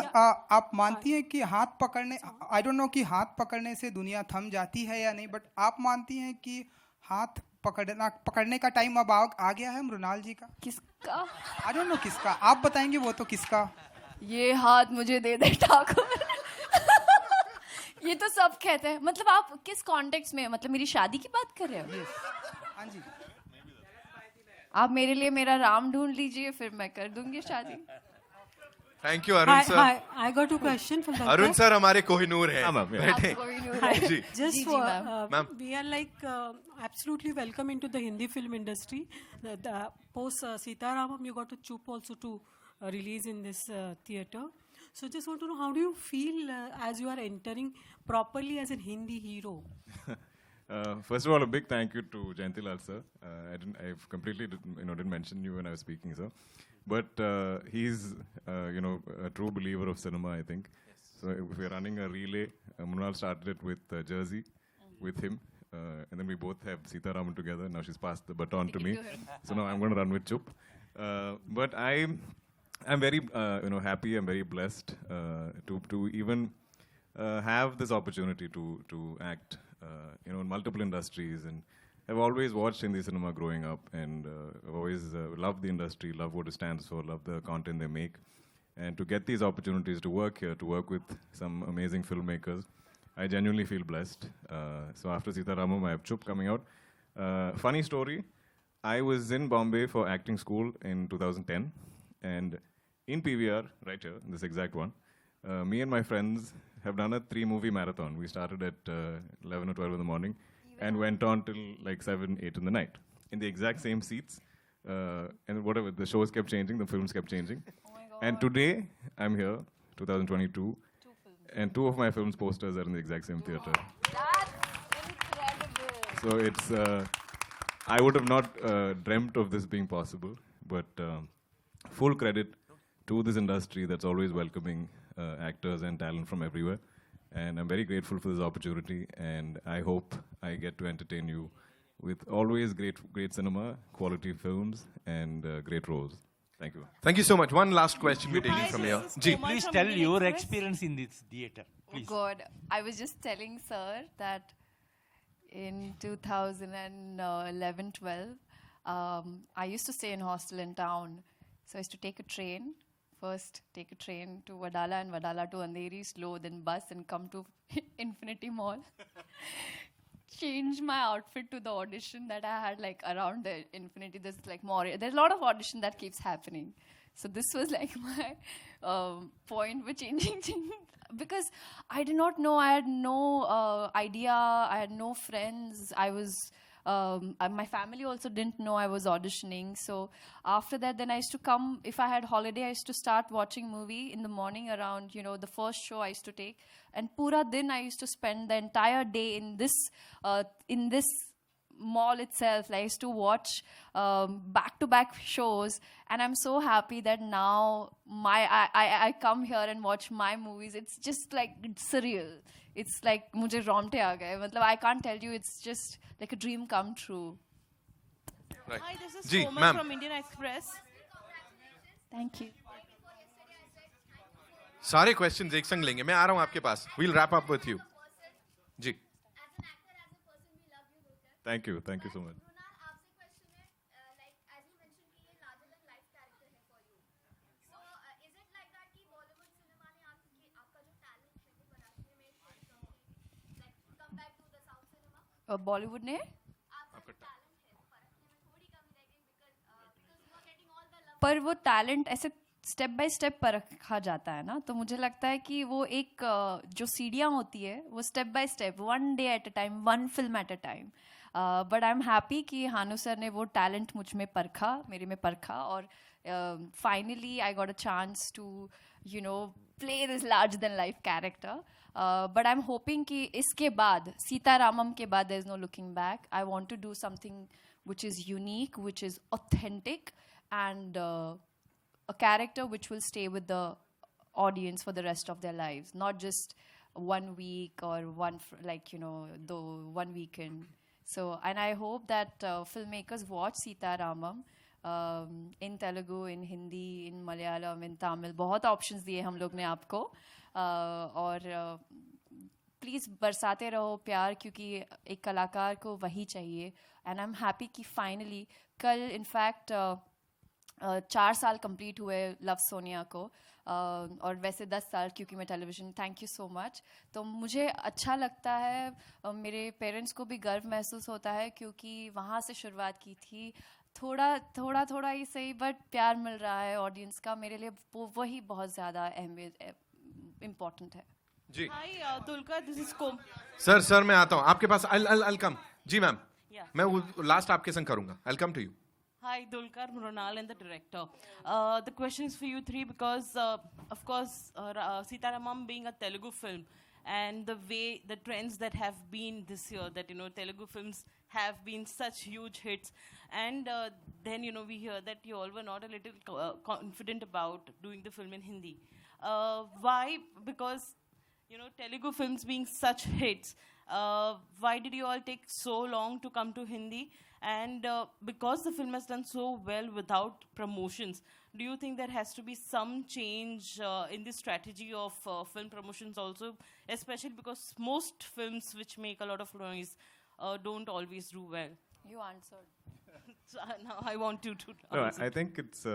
आप मानती हैं कि हाथ पकड़ने, आई डोंट नो कि हाथ पकड़ने से दुनिया थम जाती है या नहीं, बट आप मानती हैं कि हाथ पकड़ने का टाइम अब आ गया है मृणाल जी का? किसका? आई डोंट नो किसका, आप बताएंगे वो तो किसका. ये हाथ मुझे दे दे ठाकुर. ये तो सब कहते हैं. मतलब आप किस कॉन्टेक्स्ट में, मतलब मेरी शादी की बात कर रहे हो? हाँ जी. आप मेरे लिए मेरा राम ढूंढ लीजिए, फिर मैं कर दूंगी शादी. Thank you, Arun sir. Hi, I got a question from Dulquer. Arun sir हमारे कोहिनूर हैं. Hi. Ji. Just for Ma'am. we are like absolutely welcome into the Hindi film industry. The post Sita Ramam, you got a chup also to release in this theater. So just want to know, how do you feel as you are entering properly as a Hindi hero? First of all, a big thank you to Jayantilal sir. I completely didn't mention you when I was speaking, sir. But he's, a true believer of cinema, I think. Yes. So if we're running a relay, Mrunal started it with Jersey, with him. And then we both have Sita Ramam together. Now she's passed the baton to me. So now I'm going to run with Chup. But I'm very, happy. I'm very blessed to even have this opportunity to act, in multiple industries. And I've always watched Hindi cinema growing up, and I've always loved the industry, love what it stands for, love the content they make. And to get these opportunities to work here, to work with some amazing filmmakers, I genuinely feel blessed. So after Sita Ramam, I have Chup coming out. Funny story, I was in Bombay for acting school in 2010, and in PVR, right here, this exact one, me and my friends have done a 3-movie marathon. We started at 11 or 12 in the morning, and went on till like 7, 8 in the night, in the exact same seats. And whatever, the shows kept changing, the films kept changing. And today, I'm here, 2022, and 2 of my films' posters are in the exact same theater. So it's, I would have not dreamt of this being possible, but full credit to this industry that's always welcoming actors and talent from everywhere. And I'm very grateful for this opportunity, and I hope I get to entertain you with always great cinema, quality films, and great roles. Thank you. Thank you so much. One last question we're taking from here. Ji. Please tell your experience in this theater. Please. Oh God, I was just telling sir that in 2011-12, I used to stay in hostel in town. So I used to take a train. First, take a train to Wadala, and Wadala to Andheri, slow, then bus, and come to Infinity Mall. Change my outfit to the audition that I had, like, around the Infinity. There's, like, more. There's a lot of audition that keeps happening. So this was, like, my point for changing things. Because I did not know, I had no idea, I had no friends. I was My family also didn't know I was auditioning. So after that, then I used to come, if I had holiday, I used to start watching movie in the morning around, the first show I used to take. And pura din I used to spend the entire day in this mall itself. I used to watch back-to-back shows, and I'm so happy that now I come here and watch my movies. It's just like, it's surreal. It's like मुझे रोंगटे आ गए. मतलब I can't tell you. It's just like a dream come true. Right. Hi, this is ji, Komal ma'am. from Indian Express. Thank you. सारे questions एक संग लेंगे. मैं आ रहा हूं आपके पास. We'll wrap up with you. Ji. Thank you so much. Bollywood ने पर वो टैलेंट ऐसे स्टेप बाय स्टेप परखा जाता है ना, तो मुझे लगता है कि वो एक जो सीढ़ियाँ होती है वो step by step, 1 day at a time, 1 film at a time. But I am happy कि हानू सर ने वो टैलेंट मुझ में परखा, मेरे में परखा, और finally I got a chance to play this large than life character. But I am hoping कि इसके बाद, सीता रामम के बाद, there is no looking back. I want to do something which is unique, which is authentic, and a character which will stay with the audience for the rest of their lives, not just 1 week or the 1 weekend. So, and I hope that filmmakers watch Sita Ramam in Telugu, in Hindi, in Malayalam, in Tamil. बहुत options दिए हम लोग ने आपको, और please बरसाते रहो प्यार, क्योंकि एक कलाकार को वही चाहिए. एंड आई एम हैप्पी कि फाइनली कल इनफैक्ट 4 साल कंप्लीट हुए लव सोनिया को, और वैसे 10 साल क्योंकि मैं television. Thank you so much. तो मुझे अच्छा लगता है, मेरे पेरेंट्स को भी गर्व महसूस होता है, क्योंकि वहाँ से शुरुआत की थी. थोड़ा ही सही, बट प्यार मिल रहा है ऑडियंस का. मेरे लिए वही बहुत ज़्यादा अहमियत इम्पोर्टेंट है. जी. Hi, Dulquer, this is Kom. Sir मैं आता हूँ आपके पास. I'll come. जी मैम. मैं लास्ट आपके संग करूँगा. I'll come to you. Hi, Dulquer Mrunal and the director. The question is for you three because, of course, Sita Ramam being a Telugu film, and the trends that have been this year, that Telugu films have been such huge hits, and then we hear that you all were not a little confident about doing the film in Hindi. Why? Because Telugu films being such hits, why did you all take so long to come to Hindi? And because the film has done so well without promotions, do you think there has to be some change in the strategy of film promotions also, especially because most films which make a lot of noise don't always do well? You answered. So, now I want you to No, answer. I think it's,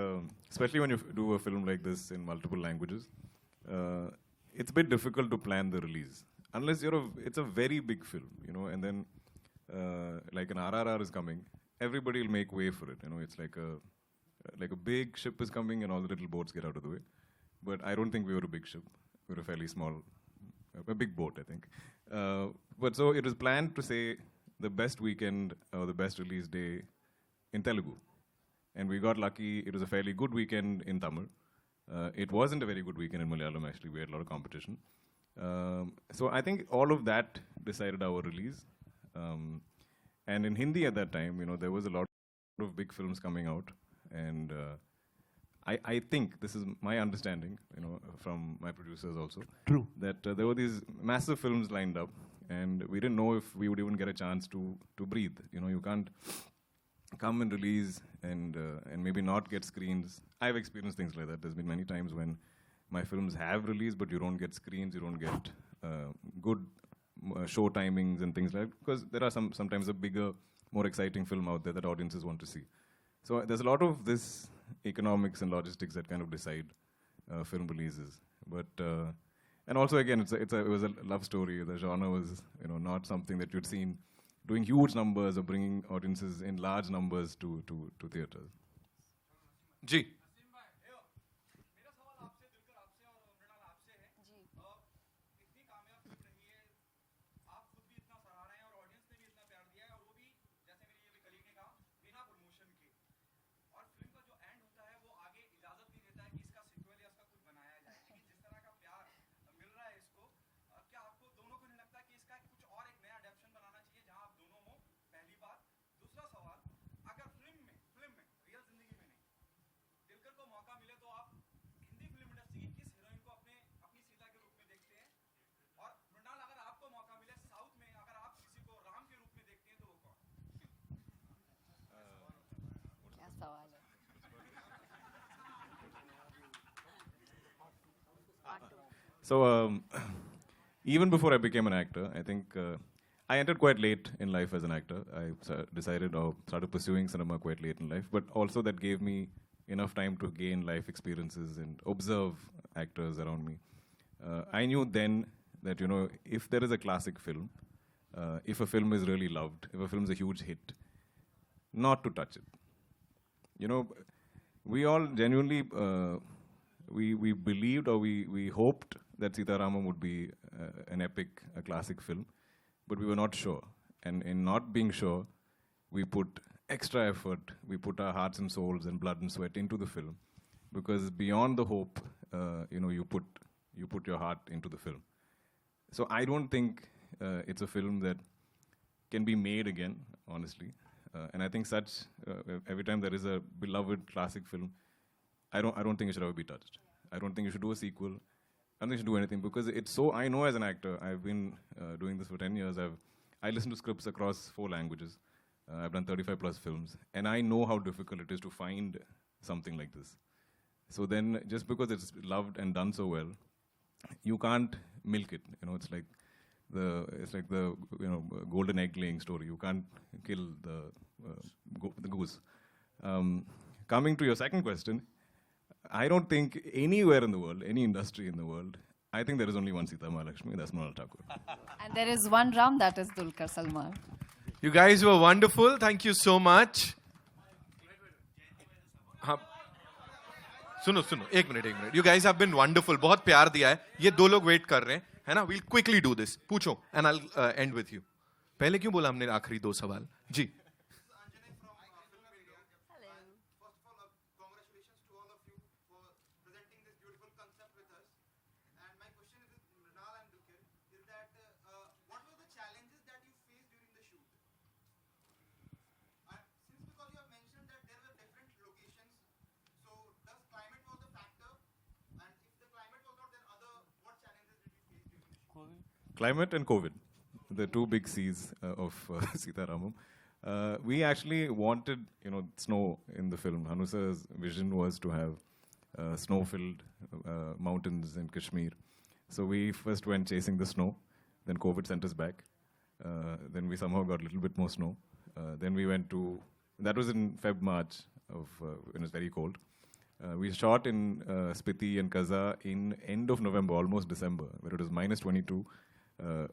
especially when you do a film like this in multiple languages, it's a bit difficult to plan the release. Unless it's a very big film, and then like an RRR is coming, everybody will make way for it. It's like a big ship is coming and all the little boats get out of the way. But I don't think we were a big ship. We were a fairly small, a big boat, I think. But so it was planned to say the best weekend or the best release day in Telugu. And we got lucky. It was a fairly good weekend in Tamil. It wasn't a very good weekend in Malayalam, actually. We had a lot of competition. So I think all of that decided our release. And in Hindi at that time, there was a lot of big films coming out. And I think, this is my understanding, from my producers also. True. That there were these massive films lined up. And we didn't know if we would even get a chance to breathe. You can't come and release and maybe not get screens. I've experienced things like that. There's been many times when my films have released, but you don't get screens, you don't get good show timings and things like that, because there are sometimes a bigger, more exciting film out there that audiences want to see. So there's a lot of this economics and logistics that kind of decide film releases. But and also again, it was a love story. The genre was not something that you'd seen doing huge numbers or bringing audiences in large numbers to theaters. Ji. So, even before I became an actor, I think I entered quite late in life as an actor. I decided or started pursuing cinema quite late in life, but also that gave me enough time to gain life experiences and observe actors around me. I knew then that, you know, if there is a classic film, if a film is really loved, if a film is a huge hit, not to touch it. You know, we all genuinely, we believed or we hoped that Sita Ramam would be an epic, a classic film, but we were not sure. And in not being sure, we put extra effort, we put our hearts and souls and blood and sweat into the film, because beyond the hope, you know, you put your heart into the film. So I don't think it's a film that can be made again, honestly. And I think such every time there is a beloved classic film, I don't think it should ever be touched. I don't think you should do a sequel. I don't think you should do anything, because it's so. I know as an actor, I've been doing this for 10 years. I listen to scripts across 4 languages. I've done 35 plus films, and I know how difficult it is to find something like this. So then, just because it's loved and done so well, you can't milk it. You know, it's like the golden egg laying story. You can't kill the goose. Coming to your second question, I don't think anywhere in the world, any industry in the world, I think there is only one Sita Mahalakshmi, that's Mrunal Thakur. And there is one Ram, that is Dulquer Salman. You guys were wonderful. Thank you so much. सुनो एक minute. You guys have been wonderful. बहुत प्यार दिया है. ये 2 लोग wait कर रहे हैं, है ना? We'll quickly do this. पूछो, and I'll end with you. पहले क्यों बोला हमने आखिरी 2 सवाल? जी. Climate and COVID, the 2 big C's of Sita Ramam. We actually wanted, you know, snow in the film. Hanusa's vision was to have snow-filled mountains in Kashmir. So we first went chasing the snow. Then COVID sent us back. Then we somehow got a little bit more snow. Then we went to, that was in March when it was very cold. We shot in Spiti and Kaza in end of November, almost December, where it was minus 22.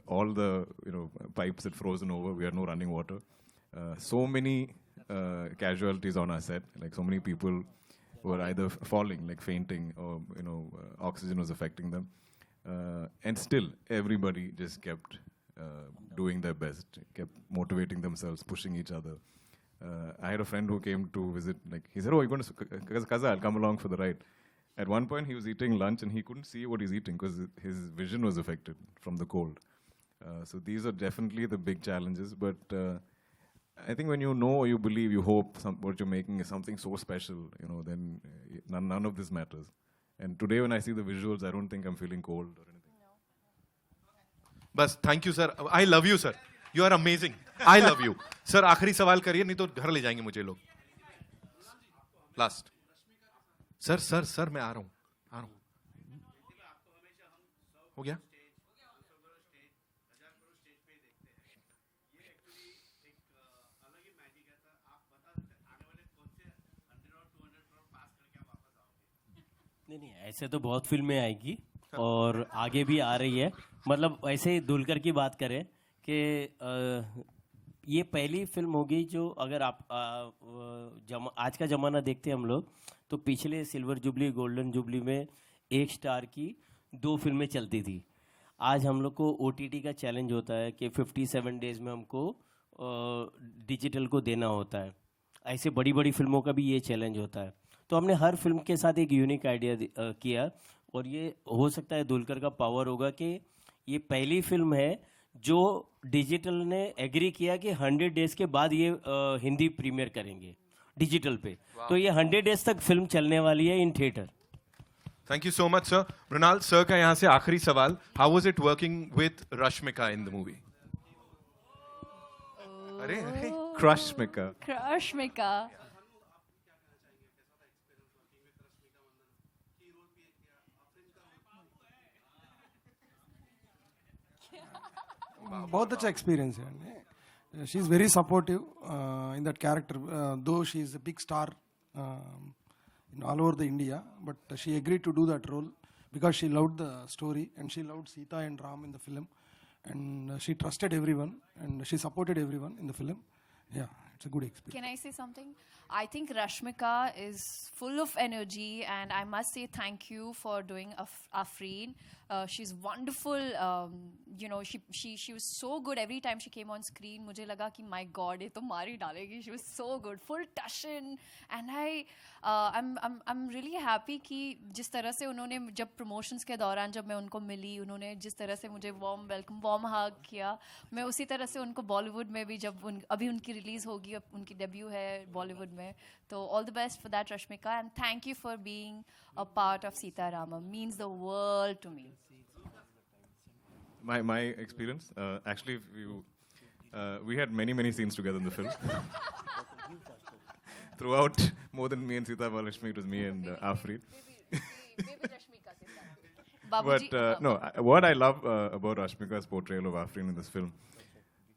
All the pipes had frozen over. We had no running water. So many casualties on our set. Like so many people were either falling, like fainting, or oxygen was affecting them. And still, everybody just kept doing their best, kept motivating themselves, pushing each other. I had a friend who came to visit. Like he said, "Oh, you're going to Kaza? I'll come along for the ride." At one point, he was eating lunch and he couldn't see what he's eating because his vision was affected from the cold. So these are definitely the big challenges. But I think when you know or you believe, you hope what you're making is something so special, then none of this matters. And today when I see the visuals, I don't think I'm feeling cold or anything. Bas, thank you, sir. I love you, sir. You are amazing. I love you. Sir, आखिरी सवाल करिए, नहीं तो घर ले जाएंगे मुझे लोग. Last. सर मैं आ रहा हूँ. हो गया? नहीं ऐसे तो बहुत फिल्में आएगी और आगे भी आ रही है. मतलब ऐसे दुलकर की बात करें कि ये पहली फिल्म होगी जो अगर आप आज का ज़माना देखते हैं हम लोग तो पिछले सिल्वर जुबली गोल्डन जुबली में 1 स्टार की 2 फिल्में चलती थी. आज हम लोग को OTT का चैलेंज होता है कि 57 डेज में हमको डिजिटल को देना होता है. ऐसे बड़ी बड़ी फिल्मों का भी ये चैलेंज होता है. तो हमने हर फिल्म के साथ एक यूनिक आइडिया किया और ये हो सकता है दुलकर का पावर होगा कि ये पहली फिल्म है जो डिजिटल ने एग्री किया कि 100 डेज के बाद ये हिंदी प्रीमियर करेंगे डिजिटल पे. तो ये 100 डेज तक फिल्म चलने वाली है in theatre. Thank you so much sir. Mrunal sir का यहाँ से आखिरी सवाल. How was it working with Rashmika in the movie? अरे Rashmika. बहुत अच्छा एक्सपीरियंस है. She is very supportive in that character, though she is a big star all over the India, but she agreed to do that role because she loved the story and she loved Sita and Ram in the film, and she trusted everyone and she supported everyone in the film. Yeah, it's a good experience. Can I say something? I think Rashmika is full of energy, and I must say thank you for doing Afreen. She's wonderful. You know, she was so good every time she came on screen. मुझे लगा कि my God, ये तो मारी डालेगी. She was so good, full Tushin, and I'm really happy कि जिस तरह से उन्होंने जब promotions के दौरान जब मैं उनको मिली, उन्होंने जिस तरह से मुझे warm welcome, warm hug किया, मैं उसी तरह से उनको Bollywood में भी जब अभी उनकी release होगी, उनकी debut है Bollywood में, तो all the best for that, Rashmika, and thank you for being a part of Sita Ramam. Means the world to me. My experience, actually, we had many scenes together in the film. Throughout, more than me and Sita Mahalakshmi, it was me and Afreen. But no, what I love about Rashmika's portrayal of Afreen in this film,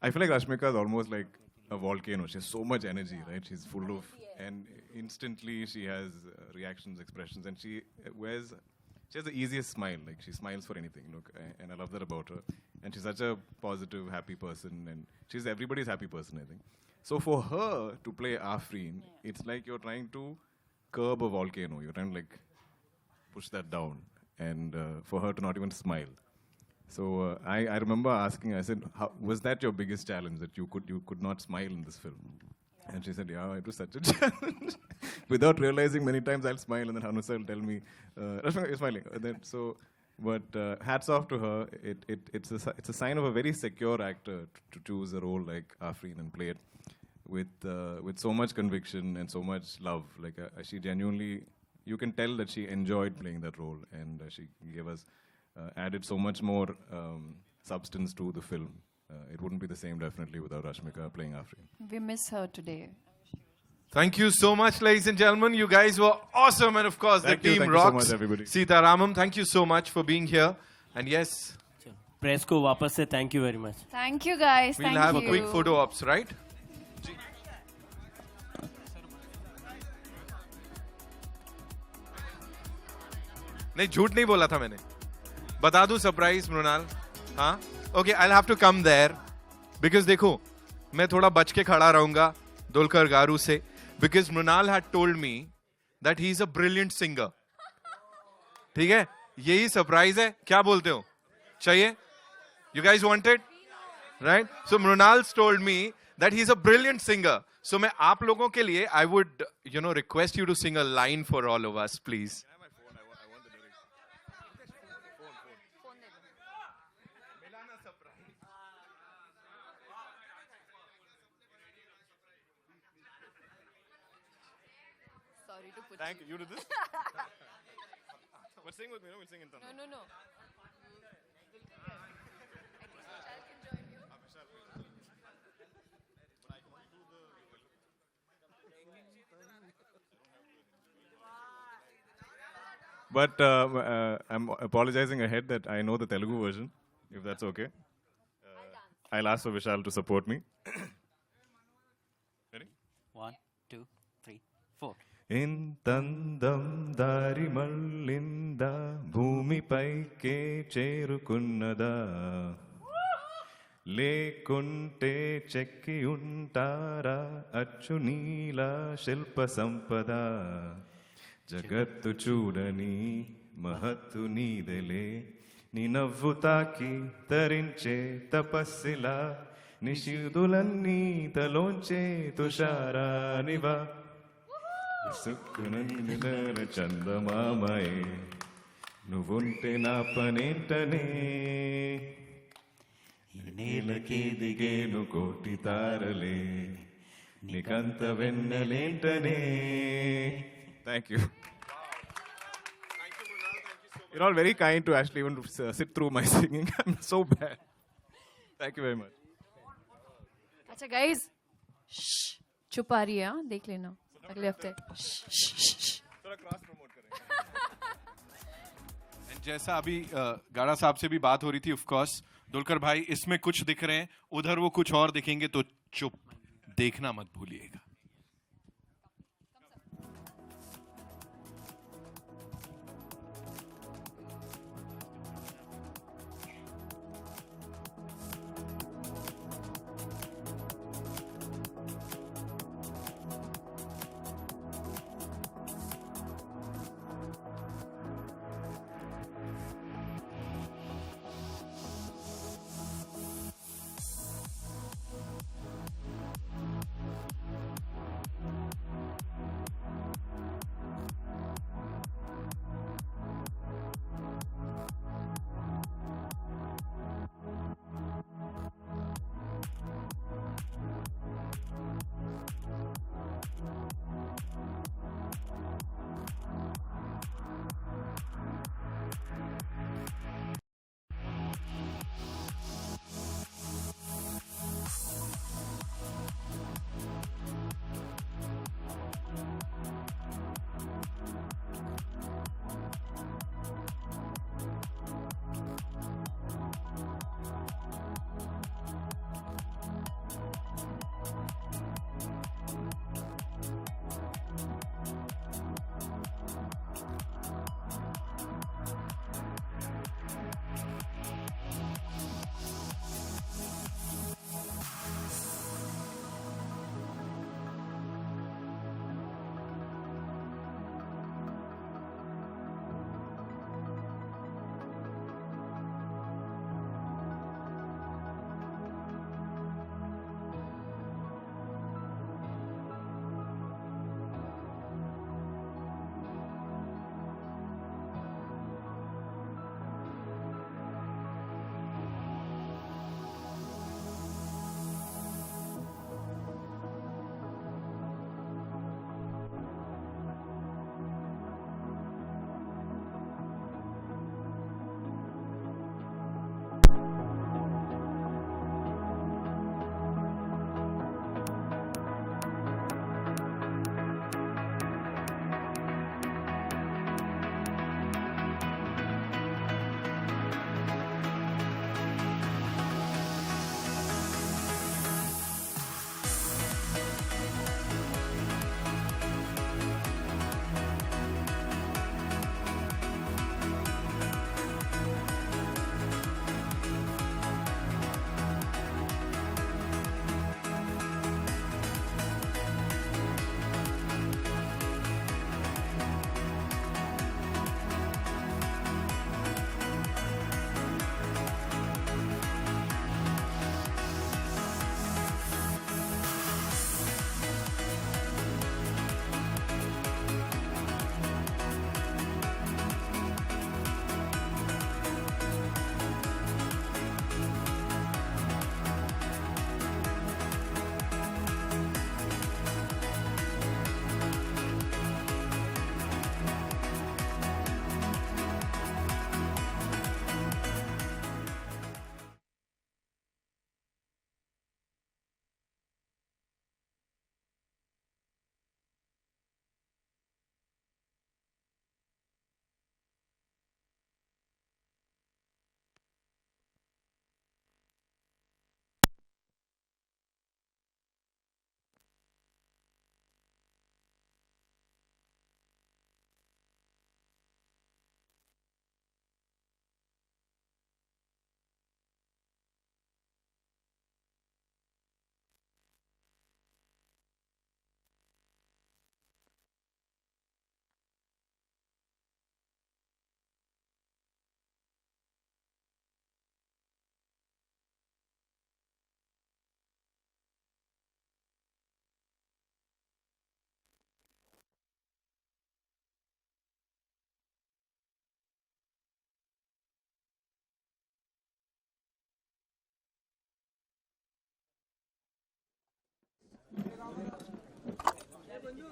I feel like Rashmika is almost like a volcano. She has so much energy, right? She's full of, and instantly she has reactions, expressions, and she has the easiest smile. Like, she smiles for anything, look, and I love that about her. And she's such a positive, happy person, and she's everybody's happy person, I think. So for her to play Afreen, it's like you're trying to curb a volcano. You're trying to like push that down, and for her to not even smile. So I remember asking, I said, was that your biggest challenge, that you could not smile in this film? And she said, yeah, it was such a challenge. Without realizing, many times I'll smile, and then Hanusa will tell me, Rashmika, you're smiling. And then, but hats off to her. It's a sign of a very secure actor to choose a role like Afreen and play it with so much conviction and so much love. Like, she genuinely, you can tell that she enjoyed playing that role, and she gave us, added so much more substance to the film. It wouldn't be the same, definitely, without Rashmika playing Afreen. We miss her today. Thank you so much, ladies and gentlemen. You guys were awesome, and of course, the team rocks. Thank you so much, everybody. Sita Ramam, thank you so much for being here. And yes, press को वापस से thank you very much. Thank you, guys. We'll have a quick photo ops, right? नहीं, झूठ नहीं बोला था मैंने. बता दूं सरप्राइज मृणाल. हाँ, okay, I'll have to come there because देखो, मैं थोड़ा बच के खड़ा रहूंगा दुलकर गारू से, because Mrunal had told me that he is a brilliant singer. ठीक है, यही सरप्राइज है. क्या बोलते हो? चाहिए? You guys want it? Right? So Mrunal's told me that he's a brilliant singer. So मैं आप लोगों के लिए, I would, request you to sing a line for all of us, please. Thank you. You do this? But sing with me, no? We'll sing in Tamil. No. But I'm apologizing ahead that I know the Telugu version, if that's okay. I'll ask for Vishal to support me. Ready? 1, 2, 3, 4. ఇంతందం దారి మళ్ళిందా భూమిపైకే చేరుకున్నదా లేకుంటే చెక్కి ఉంటారా అచ్చు నీల శిల్ప సంపద జగత్తు చూడని మహత్తు నీదెలే నీ నవ్వు తాకి తరించే తపస్సిలా నిశిదులన్నీ తలోంచే తుషారానివా సుక్కునందిన చందమామయే నువ్వుంటే నా పనేంటనే నేలకే దిగేను కోటి తారలే నీకంత వెన్నెలేంటనే. Thank you. You're all very kind to actually even sit through my singing. I'm so bad. Thank you very much. अच्छा guys, चुप आ रही है, देख लेना अगले हफ्ते. जैसा अभी गाड़ा साहब से भी बात हो रही थी, ऑफ कोर्स दुलकर भाई इसमें कुछ दिख रहे हैं, उधर वो कुछ और दिखेंगे, तो चुप, देखना मत भूलिएगा.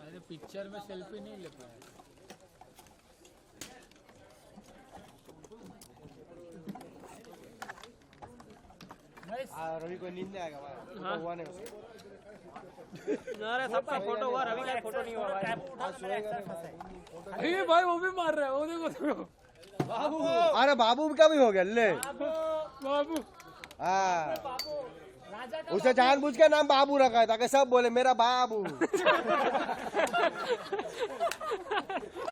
अरे पिक्चर में सेल्फी नहीं ले पाया। रवि को नींद नहीं आएगा भाई, हाँ? हुआ नहीं उसको। अरे सबका फोटो हुआ, रवि का फोटो नहीं हुआ भाई। अरे भाई वो भी मार रहा है, वो देखो। बाबू, अरे बाबू का भी हो गया ले। बाबू हाँ, उसे जानबूझ के नाम बाबू रखा है ताकि सब बोले मेरा बाबू